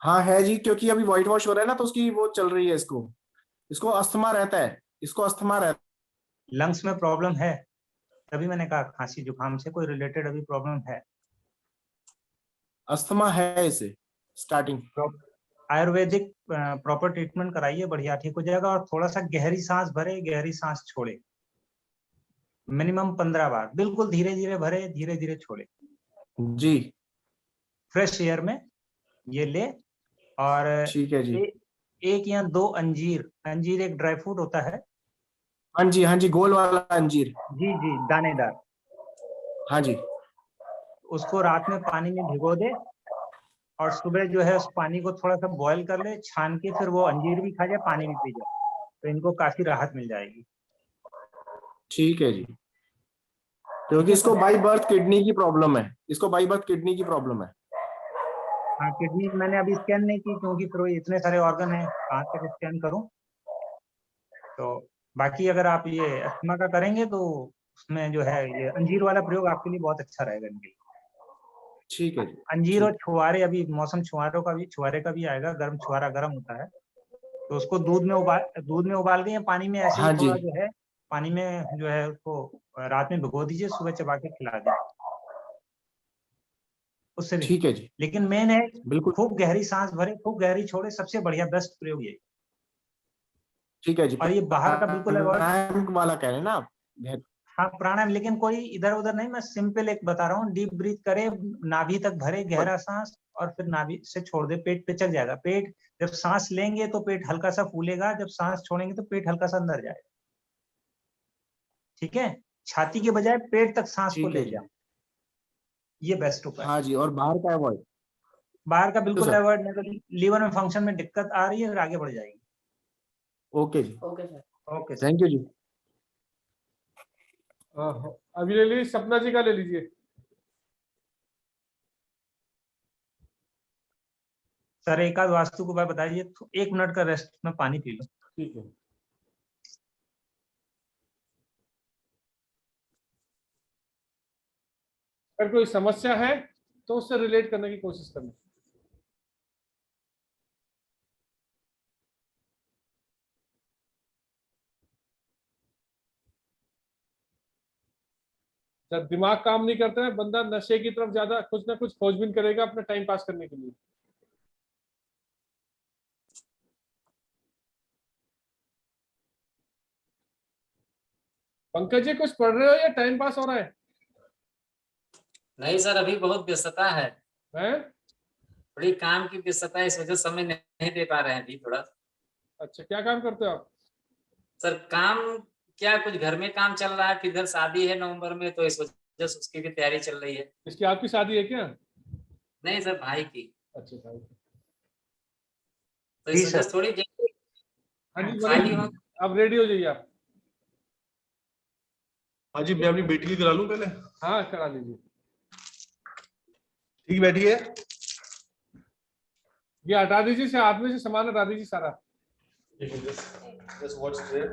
हाँ है जी, क्योंकि अभी व्हाइट वॉश हो रहा है ना, तो उसकी वो चल रही है। इसको इसको अस्थमा रहता है, इसको अस्थमा रहता लंग्स में प्रॉब्लम है, तभी मैंने कहा खांसी जुकाम से कोई रिलेटेड अभी प्रॉब्लम है। है। अस्थमा है इसे स्टार्टिंग। आयुर्वेदिक प्रॉपर ट्रीटमेंट कराइए, बढ़िया ठीक हो जाएगा। और थोड़ा सा गहरी सांस भरे, गहरी सांस छोड़े, मिनिमम 15 बार। बिल्कुल धीरे धीरे भरे, धीरे धीरे छोड़े। जी फ्रेश एयर में ये ले। और ठीक है जी। एक या दो अंजीर, अंजीर एक ड्राई फ्रूट होता है। हाँ जी, हाँ जी, गोल वाला अंजीर। जी जी, दानेदार। हाँ जी। उसको रात में पानी में भिगो दे और सुबह जो है उस पानी को थोड़ा सा बॉईल कर ले, छान के फिर वो अंजीर भी खा जाए, पानी भी पी जाए, तो इनको काफी राहत मिल जाएगी। ठीक है जी। ठीक क्योंकि है इसको सर। बाई बर्थ किडनी की प्रॉब्लम है, इसको बाई बर्थ किडनी की प्रॉब्लम है। हाँ, किडनी मैंने अभी स्कैन नहीं की, क्योंकि फिर वो इतने सारे ऑर्गन हैं, कहाँ तक स्कैन करूं। तो बाकी अगर आप ये अस्थमा का करेंगे तो उसमें जो है ये अंजीर वाला प्रयोग आपके लिए बहुत अच्छा रहेगा इनके लिए। ठीक है जी। अंजीर और ठीक। छुआरे, अभी मौसम छुआरे का भी आएगा, गर्म छुआरा गर्म होता है, तो उसको दूध में उबाल के या पानी में ऐसे ही हाँ जी। थोड़ा जो है, पानी में जो है उसको रात में भिगो दीजिए, सुबह चबा के खिला दें, उससे भी। ठीक है जी। लेकिन मेन है बिल्कुल खूब गहरी सांस भरे, खूब गहरी छोड़े, सबसे बढ़िया बेस्ट प्रयोग ये। ठीक है जी। और ये बाहर का बिल्कुल अवॉइड। प्राणायाम वाला कह रहे हैं ना आप? हाँ प्राणायाम, लेकिन कोई इधर उधर नहीं, मैं सिंपल एक बता रहा हूँ। डीप ब्रीथ करे, नाभि तक भरे गहरा सांस, और फिर नाभि से छोड़ दे, पेट पे चल जाएगा। पेट जब सांस लेंगे तो पेट हल्का सा फूलेगा, जब सांस छोड़ेंगे तो पेट हल्का सा अंदर जाएगा। ठीक है, छाती के बजाय पेट तक सांस को ठीक है ले जी। जाओ, ये बेस्ट उपाय। हाँ जी, और बाहर का अवॉइड। बाहर का बिल्कुल सर। अवॉइड, नहीं तो लीवर में फंक्शन में दिक्कत आ रही है, फिर आगे बढ़ जाएगी। ओके जी। Okay sir. Okay sir. Thank you जी। अभी ले लीजिए, सपना जी का ले लीजिए। सर एक आध वास्तु को उपाय बताइए, 1 मिनट का रेस्ट में पानी पी लो। ठीक है। अगर कोई समस्या है तो उससे रिलेट करने की कोशिश करना। जब दिमाग काम नहीं करता है, बंदा नशे की तरफ ज्यादा कुछ ना कुछ खोजबीन करेगा अपना टाइम पास करने के लिए। पंकज जी कुछ पढ़ रहे हो या टाइम पास हो रहा है? नहीं सर, अभी बहुत व्यस्तता है, हैं? थोड़ी काम की व्यस्तता है, इस वजह से समय नहीं दे पा रहे हैं अभी थोड़ा। अच्छा, क्या काम करते हो आप? सर काम क्या, कुछ घर में काम चल रहा है, फिर इधर शादी है नवंबर में, तो इस वजह जस्ट उसकी भी तैयारी चल रही है। इसकी आपकी शादी है क्या? नहीं सर, भाई की। अच्छा भाई। तो जी इस वजह सर। से थोड़ी हाँ जी खाली मनीष हो। जी, आप रेडी हो जाइए आप। हाँ जी, मैं अपनी बेटी की करा लूं पहले। हाँ करा लीजिए। ठीक बैठी है। ये हटा दीजिए, से हाथ में से सामान हटा दीजिए सारा। Just watch there.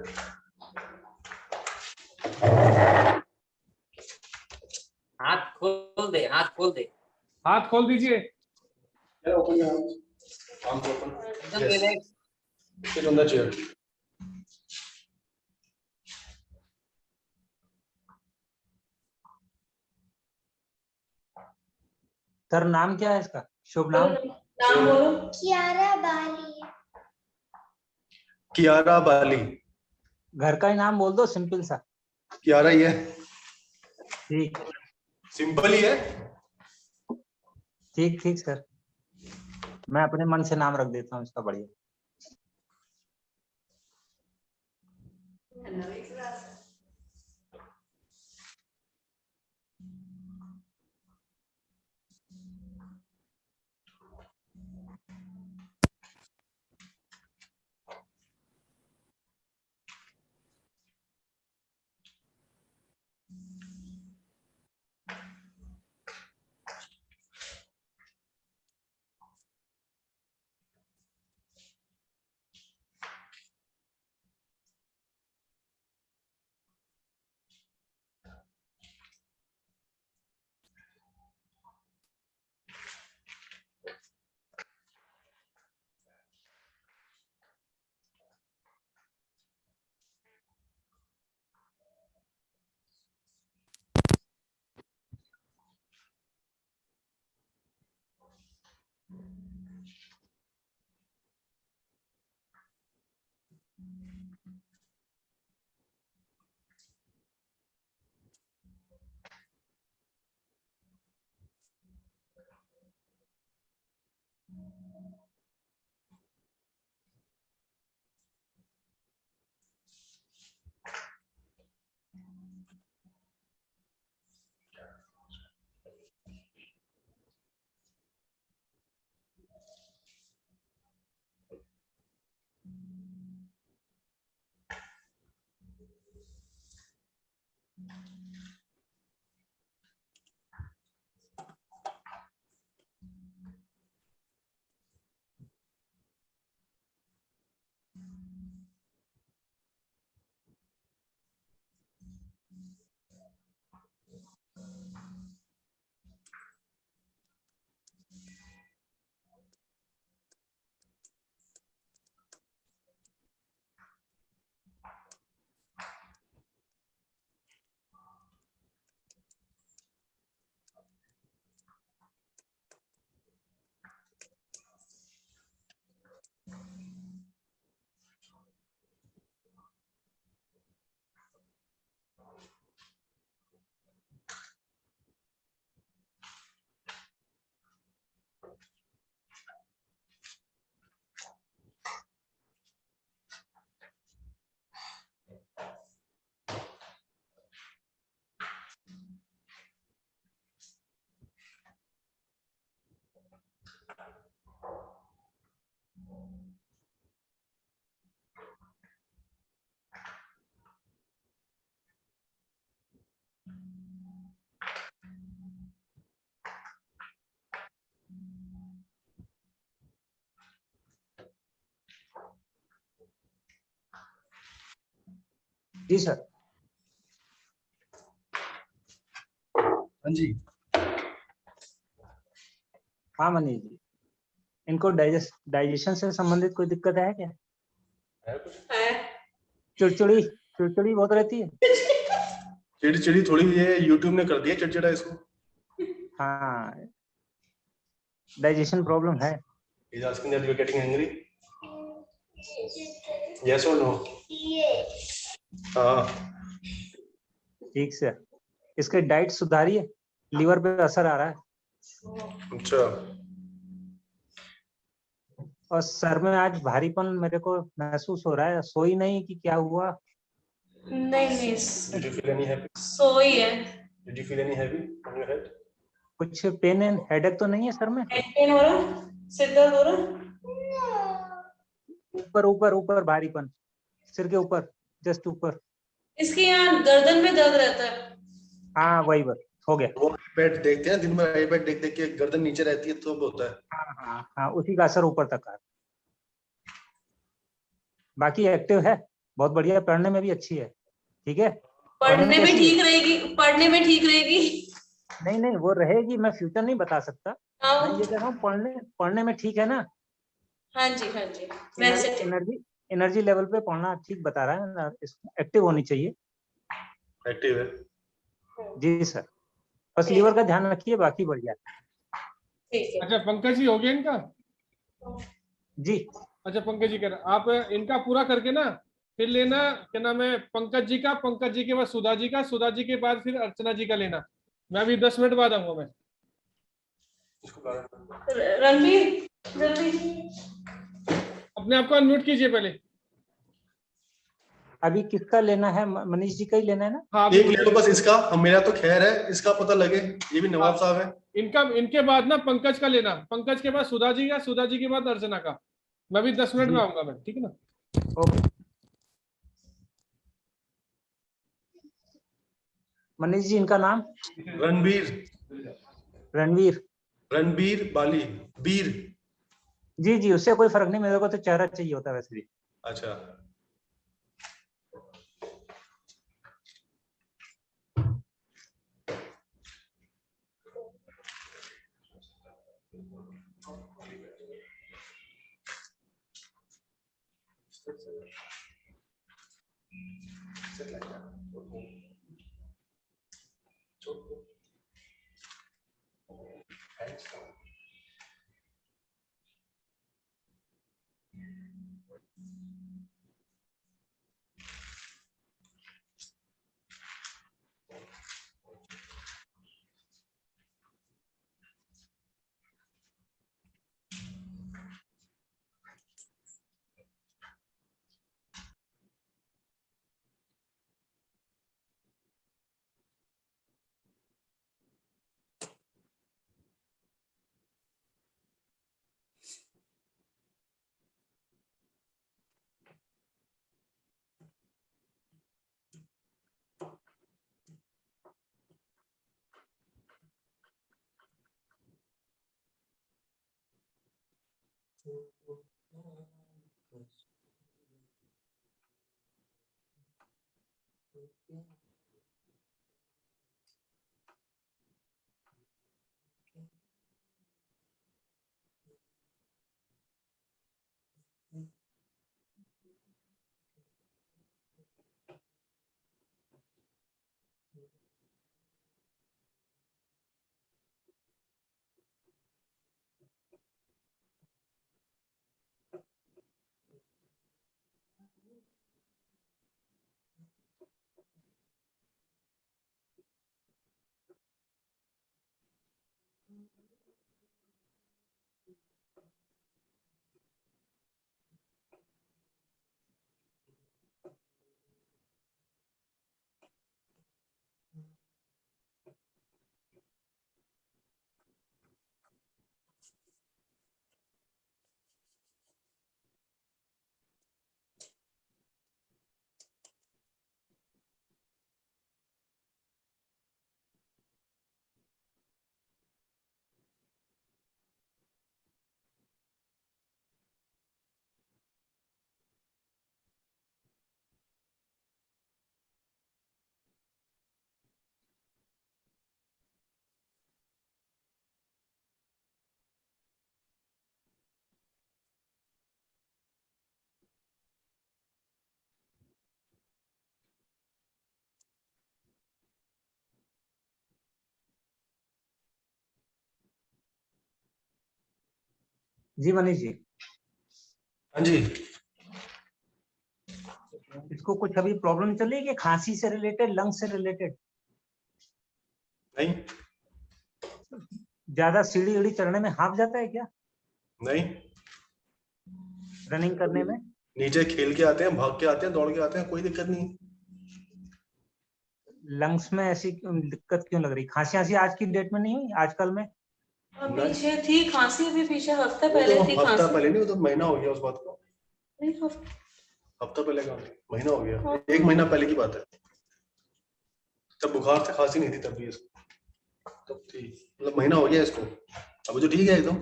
हाथ खोल दे, हाथ खोल दे। हाथ खोल दीजिए। Yeah, open your arms. Arms open. एकदम Yes. Relax. Sit on the chair. Sir नाम क्या है इसका, शुभ नाम? नाम बोलो। कियारा बाली। कियारा बाली। घर का ही नाम बोल दो, सिंपल सा। कियारा ही है, ठीक सिंपल ही है। ठीक ठीक सर, मैं अपने मन से नाम रख देता हूँ इसका, बढ़िया। जी सर। हाँ जी। हाँ मनीष जी, इनको डाइजेशन से संबंधित कोई दिक्कत है क्या? है कुछ? चिड़चिड़ी चिड़चिड़ी बहुत रहती है। चिड़चिड़ी थोड़ी, ये यूट्यूब ने कर दिया चिड़चिड़ा इसको। हाँ, डाइजेशन प्रॉब्लम है। He's asking that you're getting angry. Yes or no? हाँ। ठीक सर, इसके डाइट सुधारिए, लीवर पे असर आ रहा है। अच्छा। और सर में आज भारीपन मेरे को महसूस हो रहा है, सोई नहीं कि क्या हुआ? नहीं Did you feel any happy? सोई है। Did you feel any heavy on your head? कुछ पेन एंड हेडेक तो नहीं है सर में? पेन हो रहा है, सिर दर्द हो रहा है। ऊपर ऊपर ऊपर भारीपन सिर के ऊपर, जस्ट ऊपर। इसके यहाँ गर्दन में दर्द रहता है। हाँ वही बस हो गया। वो आईपैड देखते हैं दिन भर, आईपैड देख देख के गर्दन नीचे रहती है तो होता है। हाँ हाँ हाँ, उसी का असर ऊपर तक आ। बाकी एक्टिव है, बहुत बढ़िया, पढ़ने में भी अच्छी है। ठीक है, पढ़ने में ठीक रहेगी, पढ़ने में ठीक रहेगी। नहीं नहीं वो रहेगी, मैं फ्यूचर नहीं बता सकता। हाँ। मैं ये कह रहा हूँ पढ़ने में ठीक है ना? हाँ जी हाँ जी, वैसे एनर्जी लेवल पे पढ़ना ठीक बता रहा है ना, एक्टिव होनी चाहिए। एक्टिव है जी सर, बस लीवर का ध्यान रखिए, बाकी बढ़िया। ठीक है। अच्छा पंकज जी हो गया इनका? जी अच्छा पंकज जी कह रहे आप इनका पूरा करके ना फिर लेना, क्या नाम है, पंकज जी का, पंकज जी के बाद सुधा जी का, सुधा जी के बाद फिर अर्चना जी का लेना। मैं अभी 10 मिनट बाद आऊंगा मैं। रणबीर जल्दी अपने आप को अनम्यूट कीजिए पहले। अभी किसका लेना है? मनीष जी का ही लेना है ना? हाँ एक ले लो बस इसका, हम मेरा तो खैर है, इसका पता लगे, ये भी नवाब साहब है। इनके बाद ना पंकज का लेना, पंकज के बाद सुधा जी का, सुधा जी के बाद अर्चना का। मैं भी 10 मिनट में आऊंगा मैं, ठीक है ना? ओके। मनीष जी इनका नाम? रणबीर बाली, बीर। जी जी, उससे कोई फर्क नहीं, मेरे को तो चेहरा चाहिए होता है वैसे भी। अच्छा जी मनीष जी। हाँ जी। इसको कुछ अभी प्रॉब्लम चल रही है कि खांसी से रिलेटेड, लंग से रिलेटेड? नहीं। ज्यादा सीढ़ी उड़ी चढ़ने में हाफ जाता है क्या? नहीं। रनिंग करने में? नीचे खेल के आते हैं, भाग के आते हैं, दौड़ के आते हैं, कोई दिक्कत नहीं। लंग्स में ऐसी दिक्कत क्यों लग रही? खांसी आज की डेट में नहीं हुई, आजकल में? पीछे थी खांसी, भी पीछे हफ्ता वो पहले तो थी हफ्ता खांसी। पहले नहीं, वो तो महीना हो गया उस बात को। नहीं, हफ्ता पहले का महीना हो गया, 1 महीना पहले की बात है। तब बुखार से खांसी नहीं थी तब भी इसको, तब थी, मतलब महीना हो गया इसको, अभी तो ठीक है एकदम।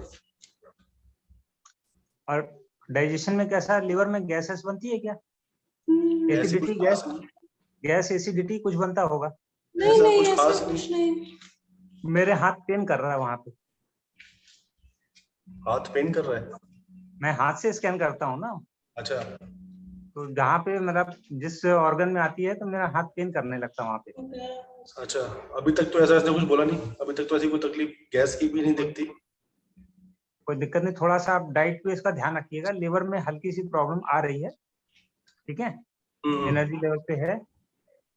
और डाइजेशन में कैसा, लिवर में गैसेस बनती है क्या? ऐसी एसिडिटी, कुछ खास नहीं, गैस एसिडिटी कुछ बनता होगा? नहीं नहीं कुछ ऐसा खास कुछ नहीं। मेरे हाथ पेन कर रहा है वहां पे, हाथ पेन कर रहा है? मैं हाथ से स्कैन करता हूँ ना, अच्छा, तो जहाँ पे मतलब जिस ऑर्गन में आती है तो मेरा हाथ पेन करने लगता है वहां पे। अच्छा, अभी तक तो ऐसा ऐसा कुछ बोला नहीं, अभी तक तो ऐसी कोई तकलीफ गैस की भी नहीं दिखती। कोई दिक्कत नहीं, थोड़ा सा आप डाइट पे इसका ध्यान रखिएगा। लिवर में हल्की सी प्रॉब्लम आ रही है, ठीक है, एनर्जी लेवल पे है।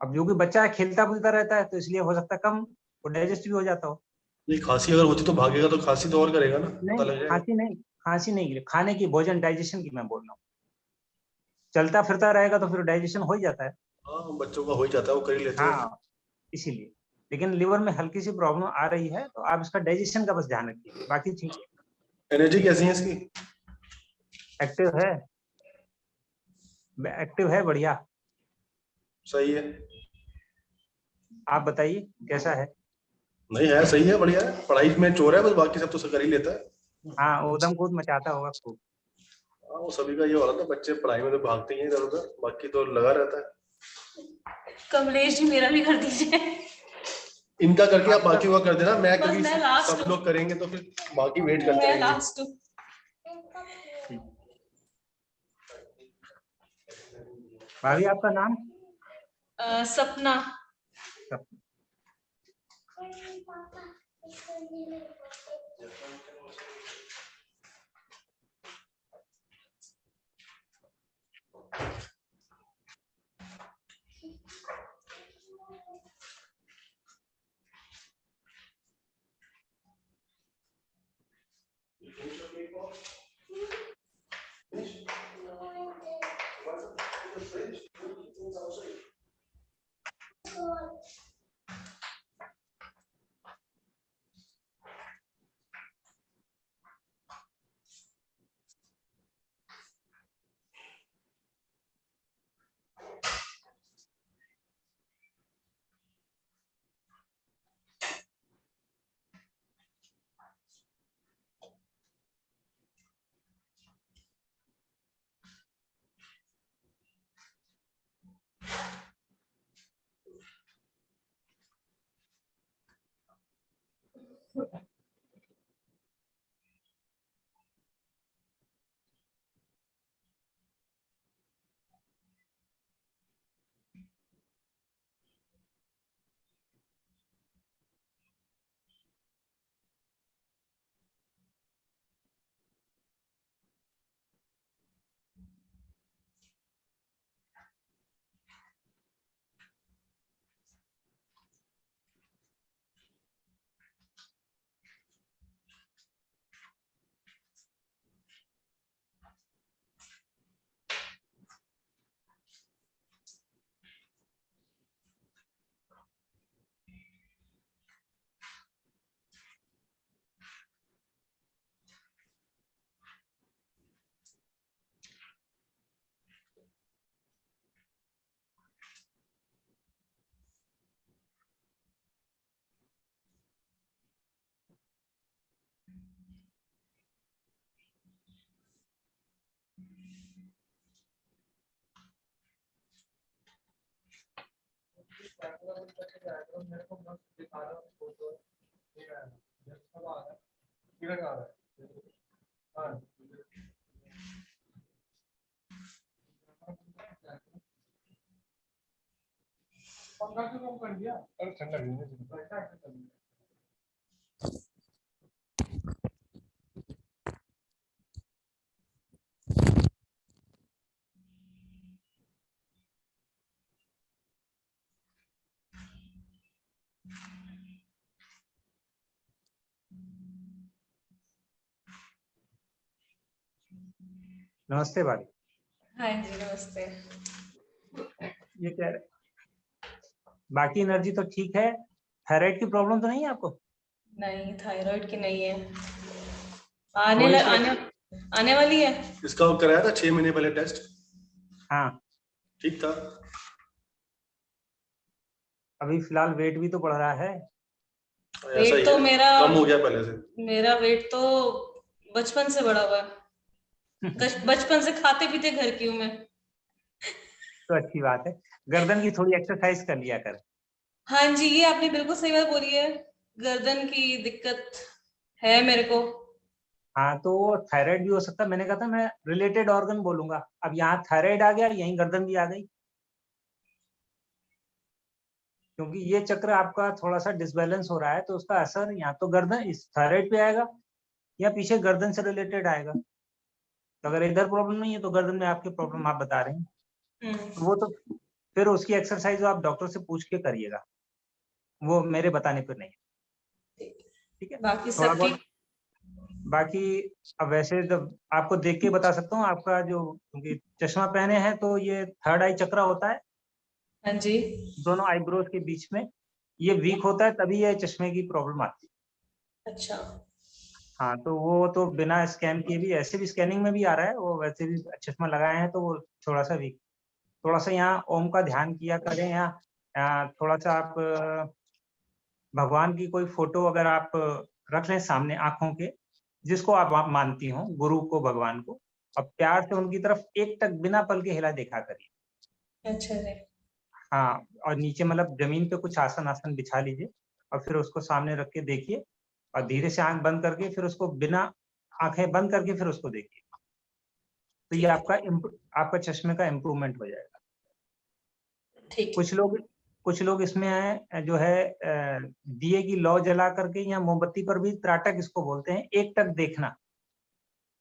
अब जो कि बच्चा है खेलता बुलता रहता है तो इसलिए हो सकता है कम वो डाइजेस्ट भी हो जाता हो। नहीं, खांसी अगर होती तो भागेगा, तो खांसी तो और करेगा ना, पता लग नहीं जाएगा। खांसी नहीं, खाने की, भोजन, डाइजेशन की मैं बोल रहा हूँ। चलता फिरता रहेगा तो फिर डाइजेशन हो ही जाता है। हाँ, बच्चों का हो ही जाता है, वो कर ही लेते हैं। हाँ, इसीलिए। लेकिन लिवर में हल्की सी प्रॉब्लम आ रही है तो आप इसका डाइजेशन का बस ध्यान रखिए, बाकी ठीक है। एनर्जी कैसी है इसकी? एक्टिव है, एक्टिव है, बढ़िया। सही है। आप बताइए कैसा है? नहीं है, सही है, बढ़िया है, पढ़ाई में चोर है बस, बाकी सब तो कर ही लेता है। हाँ, उधम कूद मचाता होगा खूब। हाँ, वो सभी का ये हो रहा था, बच्चे पढ़ाई में तो भागते ही हैं इधर उधर, बाकी तो लगा रहता है। कमलेश जी मेरा भी कर दीजिए। इनका करके आप बाकी का कर देना, मैं बस क्योंकि मैं लास्ट सब लोग करेंगे तो फिर बाकी वेट करते मैं रहेंगे। लास्ट भाभी आपका नाम? सपना। पंखा क्यों कम कर दिया? अरे ठंडा नमस्ते भाभी। हाँ जी नमस्ते। ये कह रहे बाकी एनर्जी तो ठीक है। थायराइड की प्रॉब्लम तो नहीं है आपको? नहीं, थायराइड की नहीं है। थोड़ी सी आने आने वाली है। इसका वो कराया था 6 महीने पहले टेस्ट, हाँ, ठीक था। अभी फिलहाल वेट भी तो बढ़ रहा है। ऐसा ही वेट तो है, मेरा कम हो गया पहले से। मेरा वेट तो बचपन से बढ़ा हुआ है। बचपन से खाते पीते घर की हूँ मैं। तो अच्छी बात है, गर्दन की थोड़ी एक्सरसाइज कर लिया कर। हाँ जी, ये आपने बिल्कुल सही बात बोली है। गर्दन की दिक्कत है मेरे को। हाँ, तो थायराइड भी हो सकता है। मैंने कहा था मैं रिलेटेड ऑर्गन बोलूंगा, अब यहाँ थायराइड आ गया, यहीं गर्दन भी आ गई, क्योंकि ये चक्र आपका थोड़ा सा डिसबैलेंस हो रहा है, तो उसका असर यहाँ तो गर्दन इस थायराइड पे आएगा या पीछे गर्दन से रिलेटेड आएगा। तो अगर इधर प्रॉब्लम नहीं है तो गर्दन में आपकी प्रॉब्लम आप बता रहे हैं, तो वो तो फिर उसकी एक्सरसाइज आप डॉक्टर से पूछ के करिएगा, वो मेरे बताने पर नहीं है। ठीक है, बाकी थोड़ा सब बहुत। ठीक। बाकी अब वैसे तो आपको देख के बता सकता हूँ, आपका जो, क्योंकि चश्मा पहने हैं तो ये थर्ड आई चक्र होता है हाँ जी। दोनों आईब्रोज के बीच में, ये वीक होता है तभी ये चश्मे की प्रॉब्लम आती है। अच्छा। हाँ, तो वो तो बिना स्कैन किए भी, ऐसे भी स्कैनिंग में भी आ रहा है, वो वैसे भी चश्मा लगाए हैं तो वो थोड़ा सा वीक। थोड़ा सा यहाँ ओम का ध्यान किया करें, या थोड़ा सा आप भगवान की कोई फोटो अगर आप रख लें सामने आंखों के, जिसको आप मानती हो, गुरु को, भगवान को, और प्यार से उनकी तरफ एक टक बिना पल के हिला देखा करिए। अच्छा जी। हाँ, और नीचे मतलब जमीन पे कुछ आसन आसन बिछा लीजिए और फिर उसको सामने रख के देखिए, और धीरे से आंख बंद करके फिर उसको बिना आंखें बंद करके फिर उसको देखिए, तो ये आपका चश्मे का इम्प्रूवमेंट हो जाएगा। ठीक। कुछ लोग इसमें जो है दिए की लौ जला करके या मोमबत्ती पर भी त्राटक इसको बोलते हैं, एक टक देखना,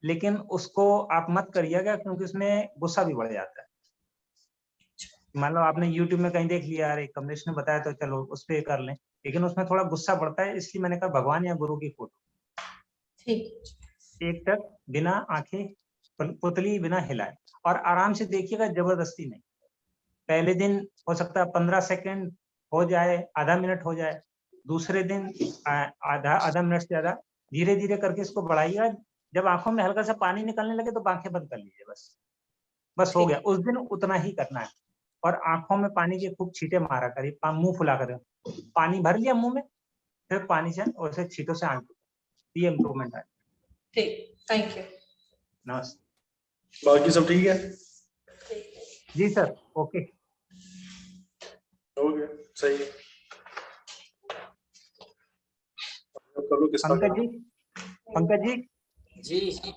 लेकिन उसको आप मत करिएगा क्योंकि उसमें गुस्सा भी बढ़ जाता है। मान लो आपने YouTube में कहीं देख लिया, अरे कमलेश ने बताया तो चलो उस पे कर लें, लेकिन उसमें थोड़ा गुस्सा बढ़ता है, इसलिए मैंने कहा भगवान या गुरु की फोटो। ठीक। एक टक बिना आंखें पुतली बिना हिलाए, और आराम से देखिएगा, जबरदस्ती नहीं। पहले दिन हो सकता है 15 सेकंड हो जाए, आधा मिनट हो जाए, दूसरे दिन आधा मिनट से ज्यादा, धीरे धीरे करके इसको बढ़ाइएगा। जब आंखों में हल्का सा पानी निकलने लगे तो आंखें बंद कर लीजिए, बस हो गया। उस दिन उतना ही करना है, और आंखों में पानी के खूब छींटे मारा करिए, मुंह फुला कर, पानी भर लिया मुंह में, फिर पानी से वैसे छींटों से आंख, ये इम्प्रूवमेंट है। ठीक, थैंक यू। नमस्ते। बाकी सब ठीक है? जी सर, ओके। ओके, सही है। करो किसका पंकज जी, पंकज जी। जी।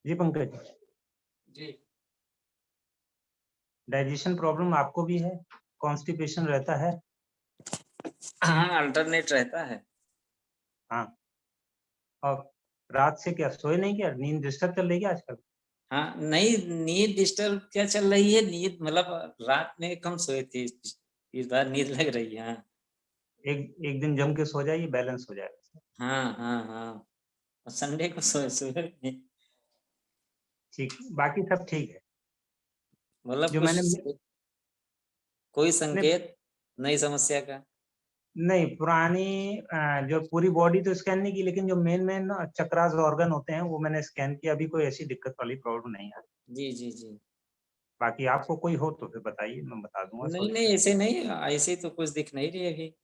जी पंकज, जी डाइजेशन प्रॉब्लम आपको भी है? कॉन्स्टिपेशन रहता है? हाँ, अल्टरनेट रहता है। हाँ, और रात से क्या सोए नहीं, क्या नींद डिस्टर्ब चल रही है आजकल? हाँ, नहीं नींद डिस्टर्ब क्या चल रही है, नींद मतलब रात में कम सोए थे, इस बार नींद लग रही है। हाँ एक एक दिन जम के सो जाइए, बैलेंस हो जाएगा। हाँ हाँ हाँ, और संडे को सोए सोए नहीं। ठीक, बाकी सब ठीक है। मतलब जो मैंने कुछ कोई नहीं, संकेत नई समस्या का? नहीं पुरानी जो पूरी बॉडी तो स्कैन नहीं की, लेकिन जो मेन मेन चक्रास ऑर्गन होते हैं वो मैंने स्कैन किया। अभी कोई ऐसी दिक्कत वाली प्रॉब्लम नहीं है। जी जी जी। बाकी आपको कोई हो तो फिर बताइए, मैं बता दूंगा नहीं नहीं, सॉल्यूशन। ऐसे नहीं, ऐसे तो कुछ दिख नहीं रही अभी।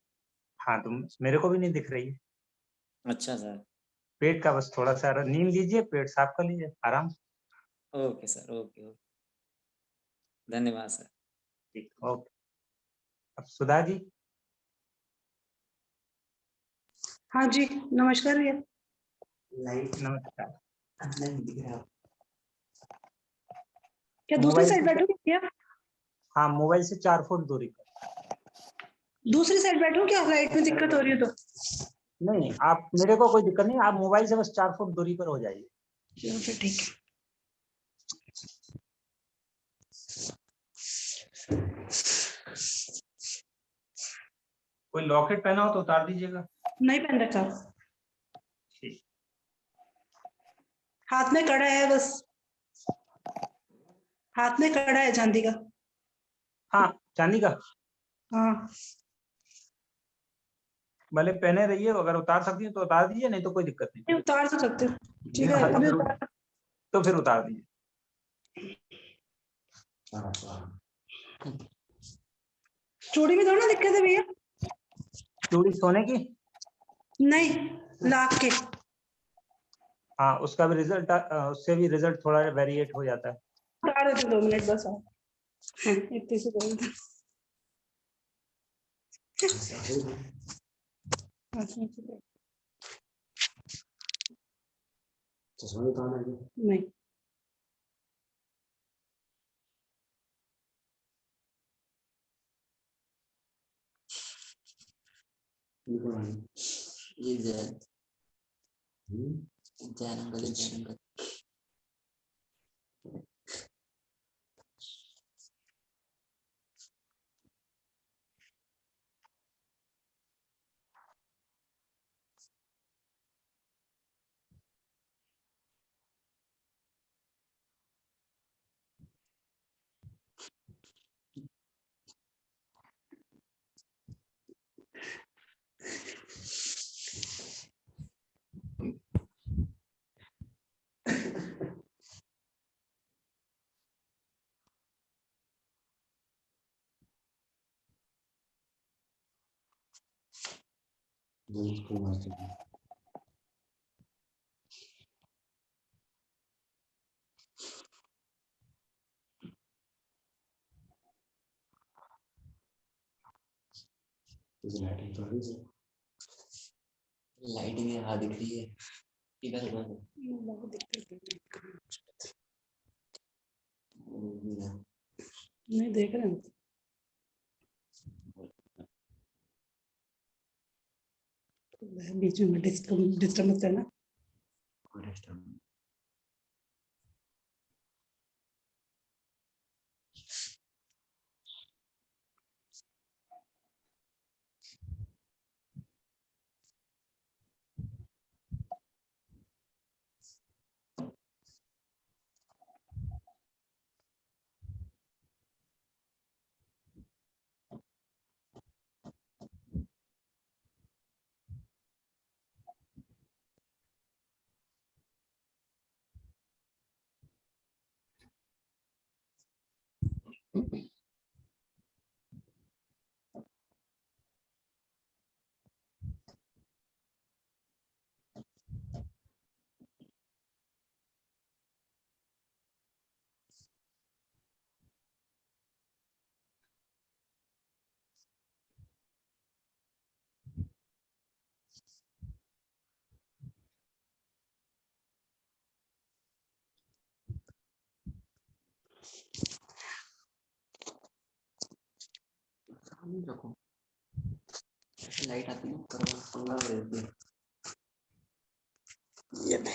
हाँ, तो मेरे को भी नहीं दिख रही है। अच्छा सर। पेट का बस थोड़ा सा नींद लीजिए, पेट साफ कर लीजिए आराम से। ओके सर, ओके ओके, धन्यवाद सर। ठीक, ओके। अब सुधा जी। हाँ जी, नमस्कार भैया। नमस्कार। क्या दूसरी मोबाइल साइड से, बैठूं क्या? हाँ मोबाइल से 4 फुट दूरी पर। दूसरी साइड बैठूं क्या, लाइट में दिक्कत हो रही है तो? नहीं, आप, मेरे को कोई दिक्कत नहीं, आप मोबाइल से बस 4 फुट दूरी पर हो जाइए। चलो फिर ठीक है। कोई लॉकेट पहना हो तो उतार दीजिएगा। नहीं पहन रखा, ठीक। हाथ में कड़ा है बस, हाथ में कड़ा है चांदी का। हाँ, चांदी का। हाँ भले पहने रहिए, अगर उतार सकती है तो उतार दीजिए, नहीं तो कोई दिक्कत नहीं। ये उतार तो सकते हो, ठीक है हाँ, अभी तो फिर उतार दीजिए। चूड़ी में थोड़ा ना दिक्कत है भैया। चूड़ी सोने की? नहीं, लाख के। हाँ, उसका भी रिजल्ट, उससे भी रिजल्ट थोड़ा वेरिएट हो जाता है। उतार देते 2 मिनट बस। हाँ, इतने से बोल दो। नहीं, ये जैन जैन अंकल है, जैन अंकल। लाइटिंग यहाँ दिख रही है इधर उधर। नहीं देख रहे हैं। बीच में डिस्टर्ब मत करना। सामने रखो, ऐसे लाइट आती है ना, पर वो पंगा कर देती है। ये ले।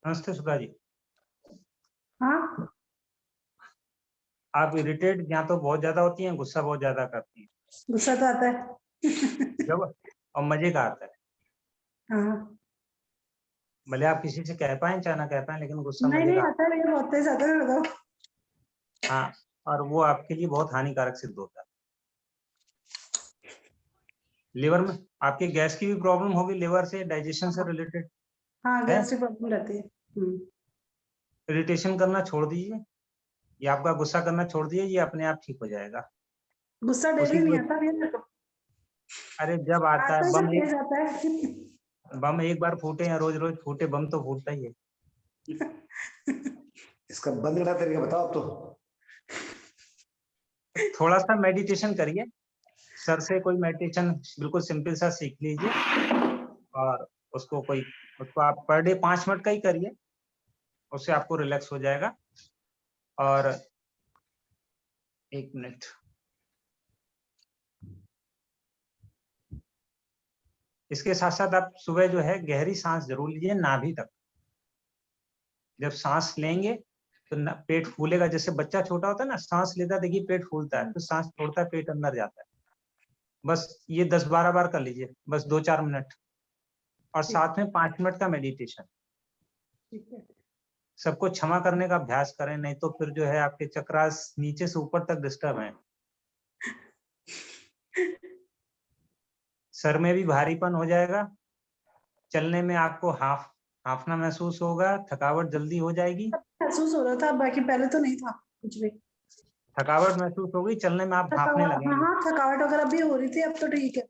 नमस्ते सुधा जी। हाँ, आप इरिटेट या तो बहुत ज्यादा होती हैं, गुस्सा बहुत ज्यादा करती हैं। गुस्सा तो आता है। जब और मजे का आता है। हाँ, भले आप किसी से कह पाए चाहे ना कह पाए, लेकिन गुस्सा नहीं मजे नहीं का आता है, ये बहुत तेज आता है, बताओ। हाँ, और वो आपके लिए बहुत हानिकारक सिद्ध होता है। लिवर में आपके गैस की भी प्रॉब्लम होगी, लिवर से, डाइजेशन से रिलेटेड हाँ, है। गैस की प्रॉब्लम रहती है। इरिटेशन करना छोड़ दीजिए, ये आपका गुस्सा करना छोड़ दीजिए, ये अपने आप ठीक हो जाएगा। गुस्सा डेली उसी नहीं को आता भी मेरे को, अरे जब आता आता है है बम जब तेज आता है। बम एक बार फूटे या रोज रोज फूटे, बम तो फूटता ही है। इसका बंद करना तरीका बताओ आप तो। थोड़ा सा मेडिटेशन करिए, सर से कोई मेडिटेशन बिल्कुल सिंपल सा सीख लीजिए, और उसको आप पर डे 5 मिनट का ही करिए, उससे आपको रिलैक्स हो जाएगा। और 1 मिनट, इसके साथ साथ आप सुबह जो है गहरी सांस जरूर लीजिए, नाभि तक। जब सांस लेंगे तो पेट फूलेगा, जैसे बच्चा छोटा होता है ना, सांस लेता है देखिए पेट फूलता है, तो सांस छोड़ता है पेट अंदर जाता है। बस ये 10-12 बार कर लीजिए, बस 2-4 मिनट, और साथ में 5 मिनट का मेडिटेशन। सबको क्षमा करने का अभ्यास करें, नहीं तो फिर जो है आपके चक्रास नीचे से ऊपर तक डिस्टर्ब हैं। सर में भी भारीपन हो जाएगा, चलने में आपको हाफना महसूस होगा, थकावट जल्दी हो जाएगी। महसूस हो रहा था, बाकी पहले तो नहीं था कुछ भी। थकावट महसूस होगी, चलने में आप हाफने थकावट, लगेंगे। हाँ थकावट वगैरह भी हो रही थी, अब तो ठीक है।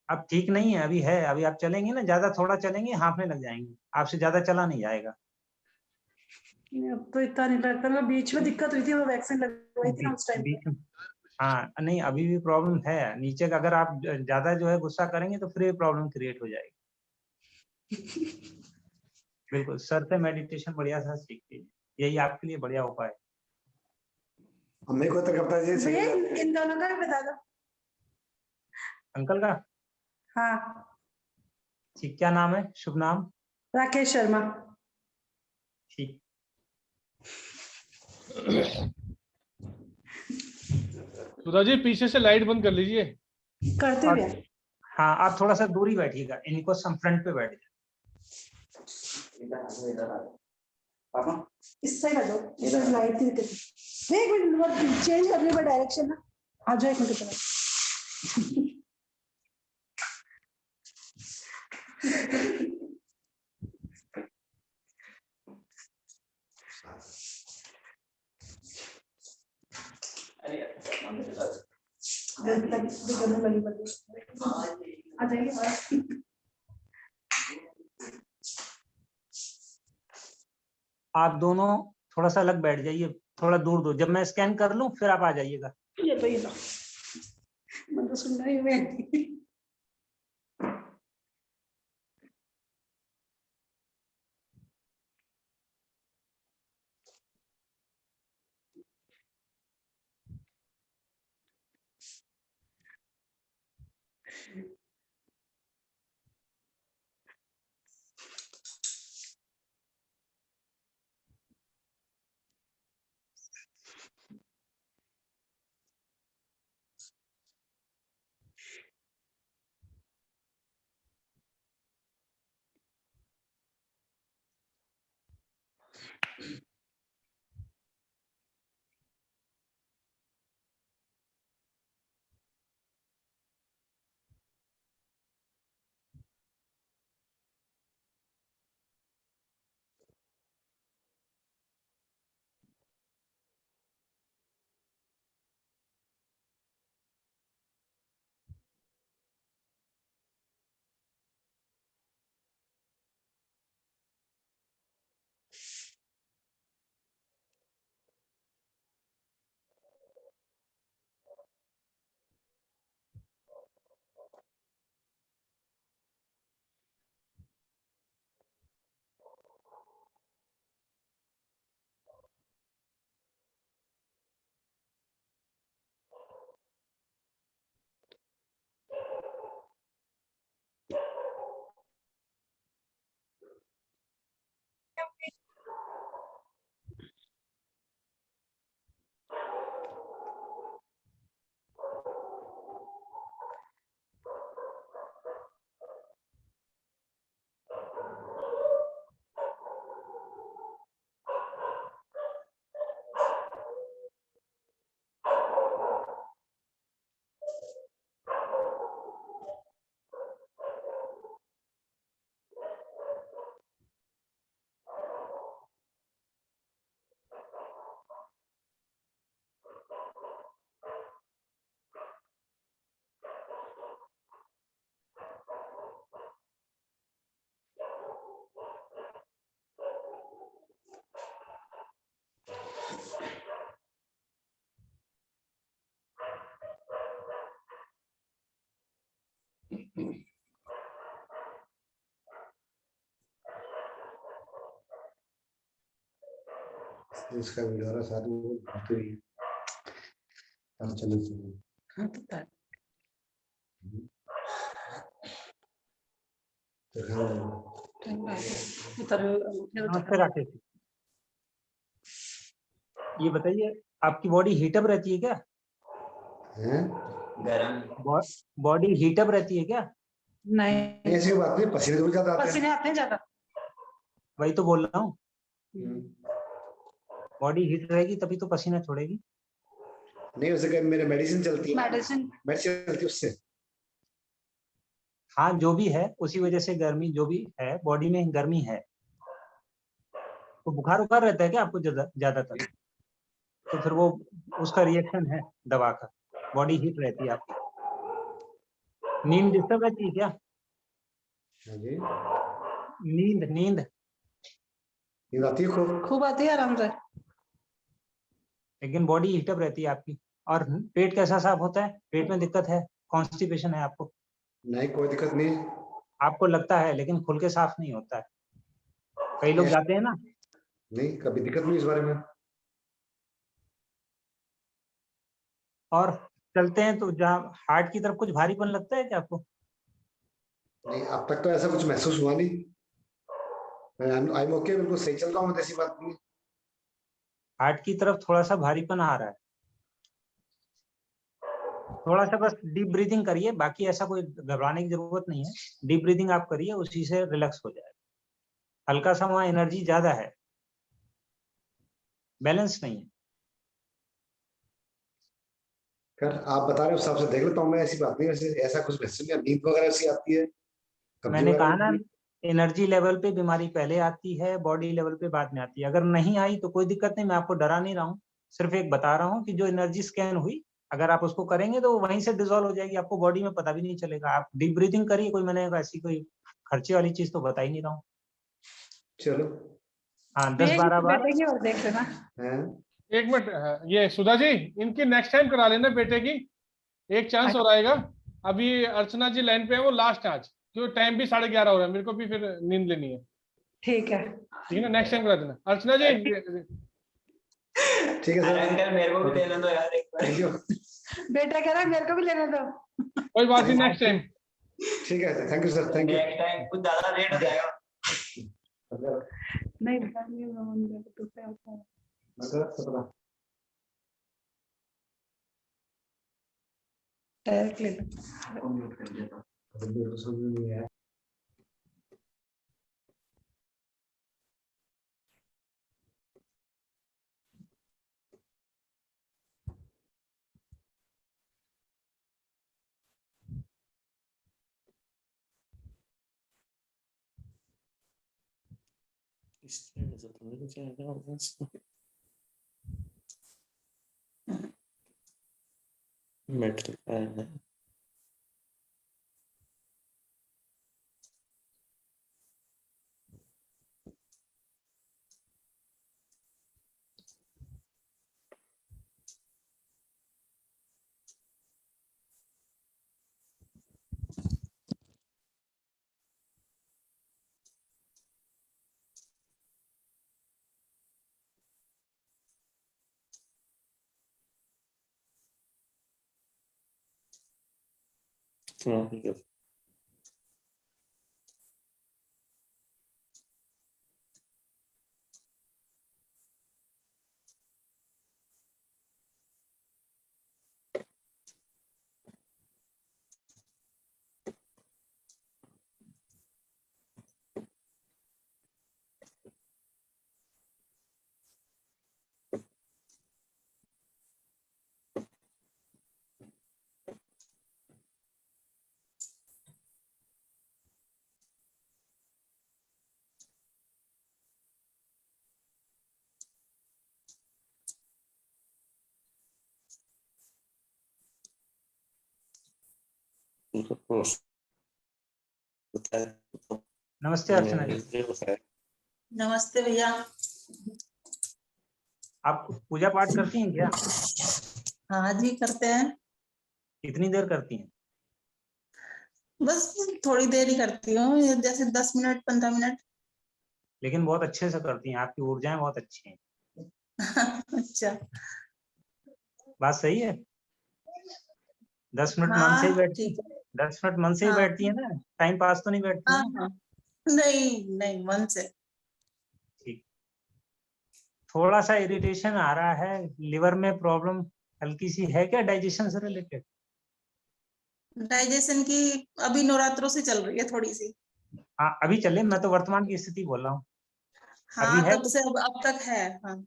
अब ठीक नहीं है, अभी है, अभी आप चलेंगे ना, ज्यादा थोड़ा चलेंगे हाफने लग जाएंगे, आपसे ज्यादा चला नहीं जाएगा। अब तो इतना नहीं लगता, मैं बीच में दिक्कत हुई थी, वो वैक्सीन लगवाई थी ना उस टाइम। बीच में हाँ, नहीं अभी भी प्रॉब्लम है नीचे का, अगर आप ज्यादा जो है गुस्सा करेंगे तो फिर प्रॉब्लम क्रिएट हो जाएगी। बिल्कुल, सर से मेडिटेशन बढ़िया सा सीख लीजिए, यही आपके लिए बढ़िया उपाय है। मेरे को तो करता है भैया इन दोनों का भी बता दो। अंकल का हाँ, ठीक, क्या नाम है, शुभ नाम? राकेश शर्मा। ठीक। सुधा जी पीछे से लाइट बंद कर लीजिए। करते हुए। हाँ, आप थोड़ा सा दूरी बैठिएगा, इनको सम फ्रंट पे बैठ जाए। पापा इस साइड आ जाओ, इधर लाइट थी दिक्कत। एक मिनट चेंज करने का डायरेक्शन ना, आ जाओ एक मिनट तरफ। आ जाइए। आप दोनों थोड़ा सा अलग बैठ जाइए, थोड़ा दूर दूर, जब मैं स्कैन कर लूं फिर आप आ जाइएगा। ये तो मैं तो सुन रही हूँ। इसका वीडियो रहा साथ में वो घूमते रहिए। चलो हाँ तो कर। नमस्ते राकेश जी। ये बताइए आपकी बॉडी हीटअप रहती है क्या? गरम बॉडी हीटअप रहती है क्या? नहीं ऐसी बात नहीं, पसीने तो ज्यादा आते पसीने आते हैं ज्यादा। वही तो बोल रहा हूँ, बॉडी हीट रहेगी तभी तो पसीना छोड़ेगी। नहीं हो सके, मेरे मेडिसिन चलती है, मेडिसिन चलती है उससे। हाँ जो भी है उसी वजह से गर्मी जो भी है बॉडी में गर्मी है। तो बुखार उखार रहता है क्या आपको ज्यादातर? तो फिर वो उसका रिएक्शन है दवा का, बॉडी हीट रहती है आपकी। नींद डिस्टर्ब रहती है क्या? नींद नींद नींद आती है खूब आती है आराम से। लेकिन बॉडी हीटअप रहती है आपकी। और पेट कैसा साफ होता है? पेट में दिक्कत है, कॉन्स्टिपेशन है आपको? नहीं कोई दिक्कत नहीं। आपको लगता है लेकिन खुल के साफ नहीं होता है। कई लोग जाते हैं ना। नहीं कभी दिक्कत नहीं इस बारे में। और चलते हैं तो जहाँ हार्ट की तरफ कुछ भारीपन लगता है क्या आपको? नहीं अब तक तो ऐसा कुछ महसूस हुआ नहीं। आई एम ओके, बिल्कुल सही चल रहा हूँ, ऐसी बात नहीं। हार्ट की तरफ थोड़ा सा भारीपन आ रहा है, थोड़ा सा बस डीप ब्रीदिंग करिए, बाकी ऐसा कोई घबराने की जरूरत नहीं है। डीप ब्रीदिंग आप करिए, उसी से रिलैक्स हो जाएगा। हल्का सा वहाँ एनर्जी ज्यादा है, बैलेंस नहीं है। कर आप बता रहे हो उस हिसाब से देख लेता हूँ मैं, ऐसी बात नहीं। वैसे ऐसा कुछ महसूस नहीं, नींद वगैरह ऐसी आती है। मैंने कहा ना, एनर्जी लेवल पे बीमारी पहले आती है, बॉडी लेवल पे बाद में आती है। अगर नहीं आई तो कोई दिक्कत नहीं, मैं आपको डरा नहीं रहा हूँ, सिर्फ एक बता रहा हूँ कि जो एनर्जी स्कैन हुई अगर आप उसको करेंगे तो वहीं से डिसॉल्व हो जाएगी, आपको बॉडी में पता भी नहीं चलेगा। आप डीप ब्रीथिंग करिए, कोई मैंने ऐसी कोई खर्चे वाली चीज तो बता ही नहीं रहा हूँ। चलो हाँ 10-12 बार। और देख लेना। एक मिनट, ये सुधा जी इनकी नेक्स्ट टाइम करा लेना बेटे की, एक चांस और आएगा। अभी अर्चना जी लाइन पे है, वो लास्ट आज, क्यों टाइम भी 11:30 हो रहा है, मेरे को भी फिर नींद लेनी है। ठीक है ना, नेक्स्ट टाइम करा देना अर्चना जी। ठीक है सर। अंकल मेरे को भी लेने दो यार एक बार। बेटा कह रहा है मेरे को भी लेने दो। कोई बात नहीं, नेक्स्ट टाइम। ठीक है, thank you sir, thank you. Next time कुछ ज्यादा लेट हो जाएगा। नहीं तो क्या होता है। डायरेक्ट ले लो। मेटल है। नमस्ते अर्चना जी। नमस्ते भैया। आप पूजा पाठ करती हैं क्या? हाँ जी करते हैं। कितनी देर करती हैं? बस थोड़ी देर ही करती हूँ, जैसे 10 मिनट 15 मिनट। लेकिन बहुत अच्छे से करती हैं, आपकी ऊर्जाएं बहुत अच्छी हैं। अच्छा, बात सही है। 10 मिनट मन से ही हाँ बैठती ठीक है। 10 मिनट मन से ही हाँ बैठती है ना, टाइम पास तो नहीं बैठती हाँ है ना। हाँ, नहीं नहीं, मन से। ठीक। थोड़ा सा इरिटेशन आ रहा है, लिवर में प्रॉब्लम हल्की सी है क्या, डाइजेशन से रिलेटेड? डाइजेशन की अभी नवरात्रों से चल रही है थोड़ी सी। हाँ अभी चले, मैं तो वर्तमान की स्थिति बोल रहा हूँ। अभी हाँ है, तब से अब तक है। हाँ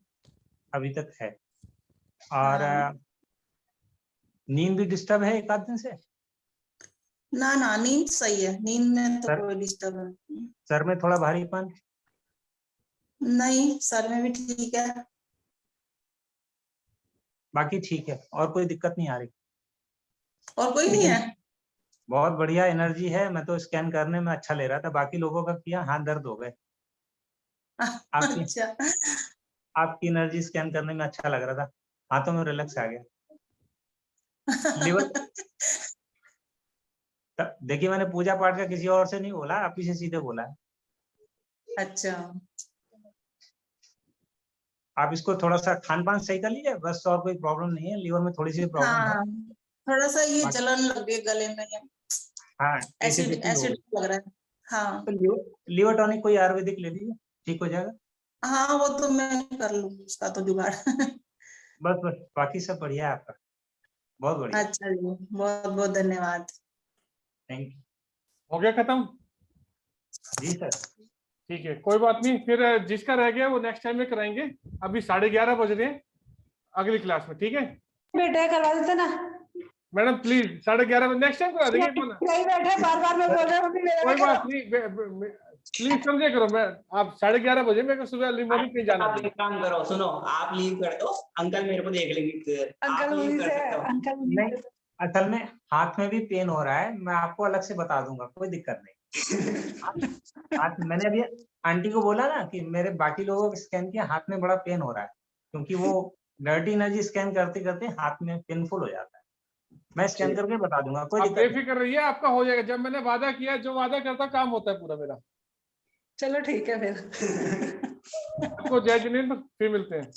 अभी तक है। और हाँ, नींद भी डिस्टर्ब है एक आध दिन से? ना ना, नींद सही है, नींद में तो सर कोई डिस्टर्ब नहीं। सर में थोड़ा भारीपन? नहीं, सर में भी ठीक है। बाकी ठीक है, और कोई दिक्कत नहीं आ रही? और कोई नहीं लेकिन है। बहुत बढ़िया एनर्जी है, मैं तो स्कैन करने में अच्छा ले रहा था, बाकी लोगों का किया हाथ दर्द हो गए। आपकी अच्छा, आपकी एनर्जी स्कैन करने में अच्छा लग रहा था, हाथों में रिलैक्स आ गया। लिवर देखिए, मैंने पूजा पाठ का किसी और से नहीं बोला, आप ही से सीधे बोला है। अच्छा, आप इसको थोड़ा सा खान पान सही कर लीजिए बस, और कोई प्रॉब्लम नहीं है, लीवर में थोड़ी सी प्रॉब्लम है। हाँ थोड़ा सा ये बाकी- जलन लग रही है गले में, हाँ एसिड एसिडिटी हो एसिड गई, लग रहा है। हाँ तो लीवर टॉनिक कोई आयुर्वेदिक ले लीजिए, ठीक हो जाएगा। हाँ, वो तो मैं कर लूंगी, उसका तो जुगाड़। बस बस, बाकी सब बढ़िया है आपका, बहुत बढ़िया। अच्छा जी, बहुत बहुत धन्यवाद। Thank you. हो गया खत्म? जी सर। ठीक है, कोई बात नहीं, फिर जिसका रह गया वो नेक्स्ट टाइम में कराएंगे। अभी 11:30 बज रहे हैं, अगली क्लास में, ठीक है? बेटा करवा देते ना। मैडम प्लीज 11:30 बजे नेक्स्ट टाइम करा देंगे। नहीं बैठे, बार बार मैं बोल रहा हूँ, मेरा कोई भी बात करो। नहीं, प्लीज समझे करो। मैं आप 11:30 बजे मेरे को सुबह अर्ली मॉर्निंग कहीं जाना आप है। एक काम करो, सुनो, आप लीव कर दो, अंकल मेरे को देख लेंगे। आप अंकल लीव उन्हीं कर से, सकते हो। अंकल उन्हीं नहीं, से। असल में हाथ में भी पेन हो रहा है, मैं आपको अलग से बता दूंगा, कोई दिक्कत नहीं। हाथ मैंने अभी आंटी को बोला ना कि मेरे बाकी लोगों को स्कैन किया, हाथ में बड़ा पेन हो रहा है, क्योंकि वो डर्टी एनर्जी स्कैन करते करते हाथ में पेनफुल हो जाता है। मैं स्कैन करके बता दूंगा, कोई आप दिक्कत नहीं। बेफिक्र रहिए, आपका हो जाएगा। जब मैंने वादा किया, जो वादा करता काम होता है पूरा मेरा। चलो ठीक है फिर। आपको जय जिनेंद्र, फिर मिलते हैं।